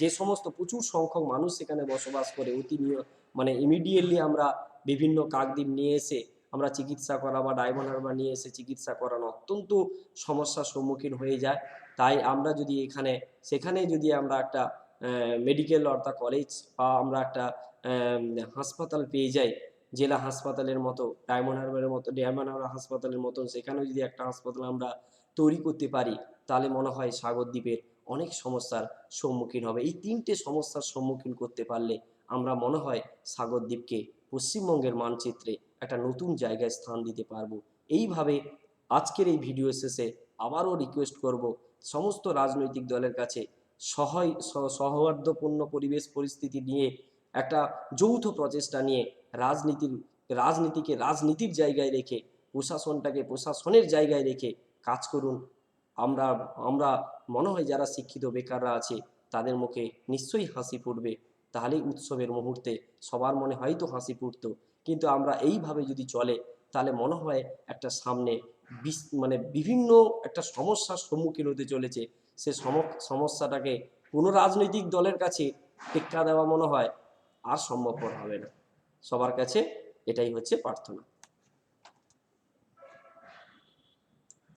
যে সমস্ত প্রচুর সংখ্যক মানুষ সেখানে বসবাস করে মানে ইমিডিয়েটলি আমরা বিভিন্ন কাকদ্বীপ নিয়ে এসে আমরা চিকিৎসা করা বা ডায়মন্ড হারবার নিয়ে এসে চিকিৎসা করানো অত্যন্ত সমস্যার সম্মুখীন হয়ে যায়। তাই আমরা যদি সেখানে যদি আমরা একটা মেডিকেল অর্থাৎ কলেজ বা আমরা একটা হাসপাতাল পেয়ে যাই, জেলা হাসপাতালের মতো, ডায়মন্ড হারবার হাসপাতালের মতো সেখানেও যদি একটা হাসপাতাল আমরা তৈরি করতে পারি, তাহলে মনে হয় সাগর দ্বীপের অনেক সমস্যার সম্মুখীন হবে। এই তিনটে সমস্যার সম্মুখীন করতে পারলে আমরা মনে হয় সাগর দ্বীপকে পশ্চিমবঙ্গের মানচিত্রে একটা নতুন জায়গায় স্থান দিতে পারবো। এইভাবে আজকের এই ভিডিও শেষে আবারও রিকোয়েস্ট করব সমস্ত রাজনৈতিক দলের কাছে সৌহার্দ্যপূর্ণ পরিবেশ পরিস্থিতি নিয়ে একটা যৌথ প্রচেষ্টা নিয়ে রাজনীতিকে রাজনীতির জায়গায় রেখে প্রশাসনটাকে প্রশাসনের জায়গায় রেখে কাজ করুন। আমরা আমরা মনে হয় যারা শিক্ষিত বেকাররা আছে তাদের মুখে নিশ্চয়ই হাসি ফুটবে। তাহলেই উৎসবের মুহূর্তে সবার মনে হয়তো হাসি ফুটতো। কিন্তু আমরা এইভাবে যদি চলে তাহলে মনে হয় একটা সামনে মানে বিভিন্ন একটা সমস্যার সম্মুখীন হতে চলেছে। সে সমস্যাটাকে কোনো রাজনৈতিক দলের কাছে টেক্কা দেওয়া মনে হয় আর সম্ভবপর হবে না। সবার কাছে এটাই হচ্ছে প্রার্থনা।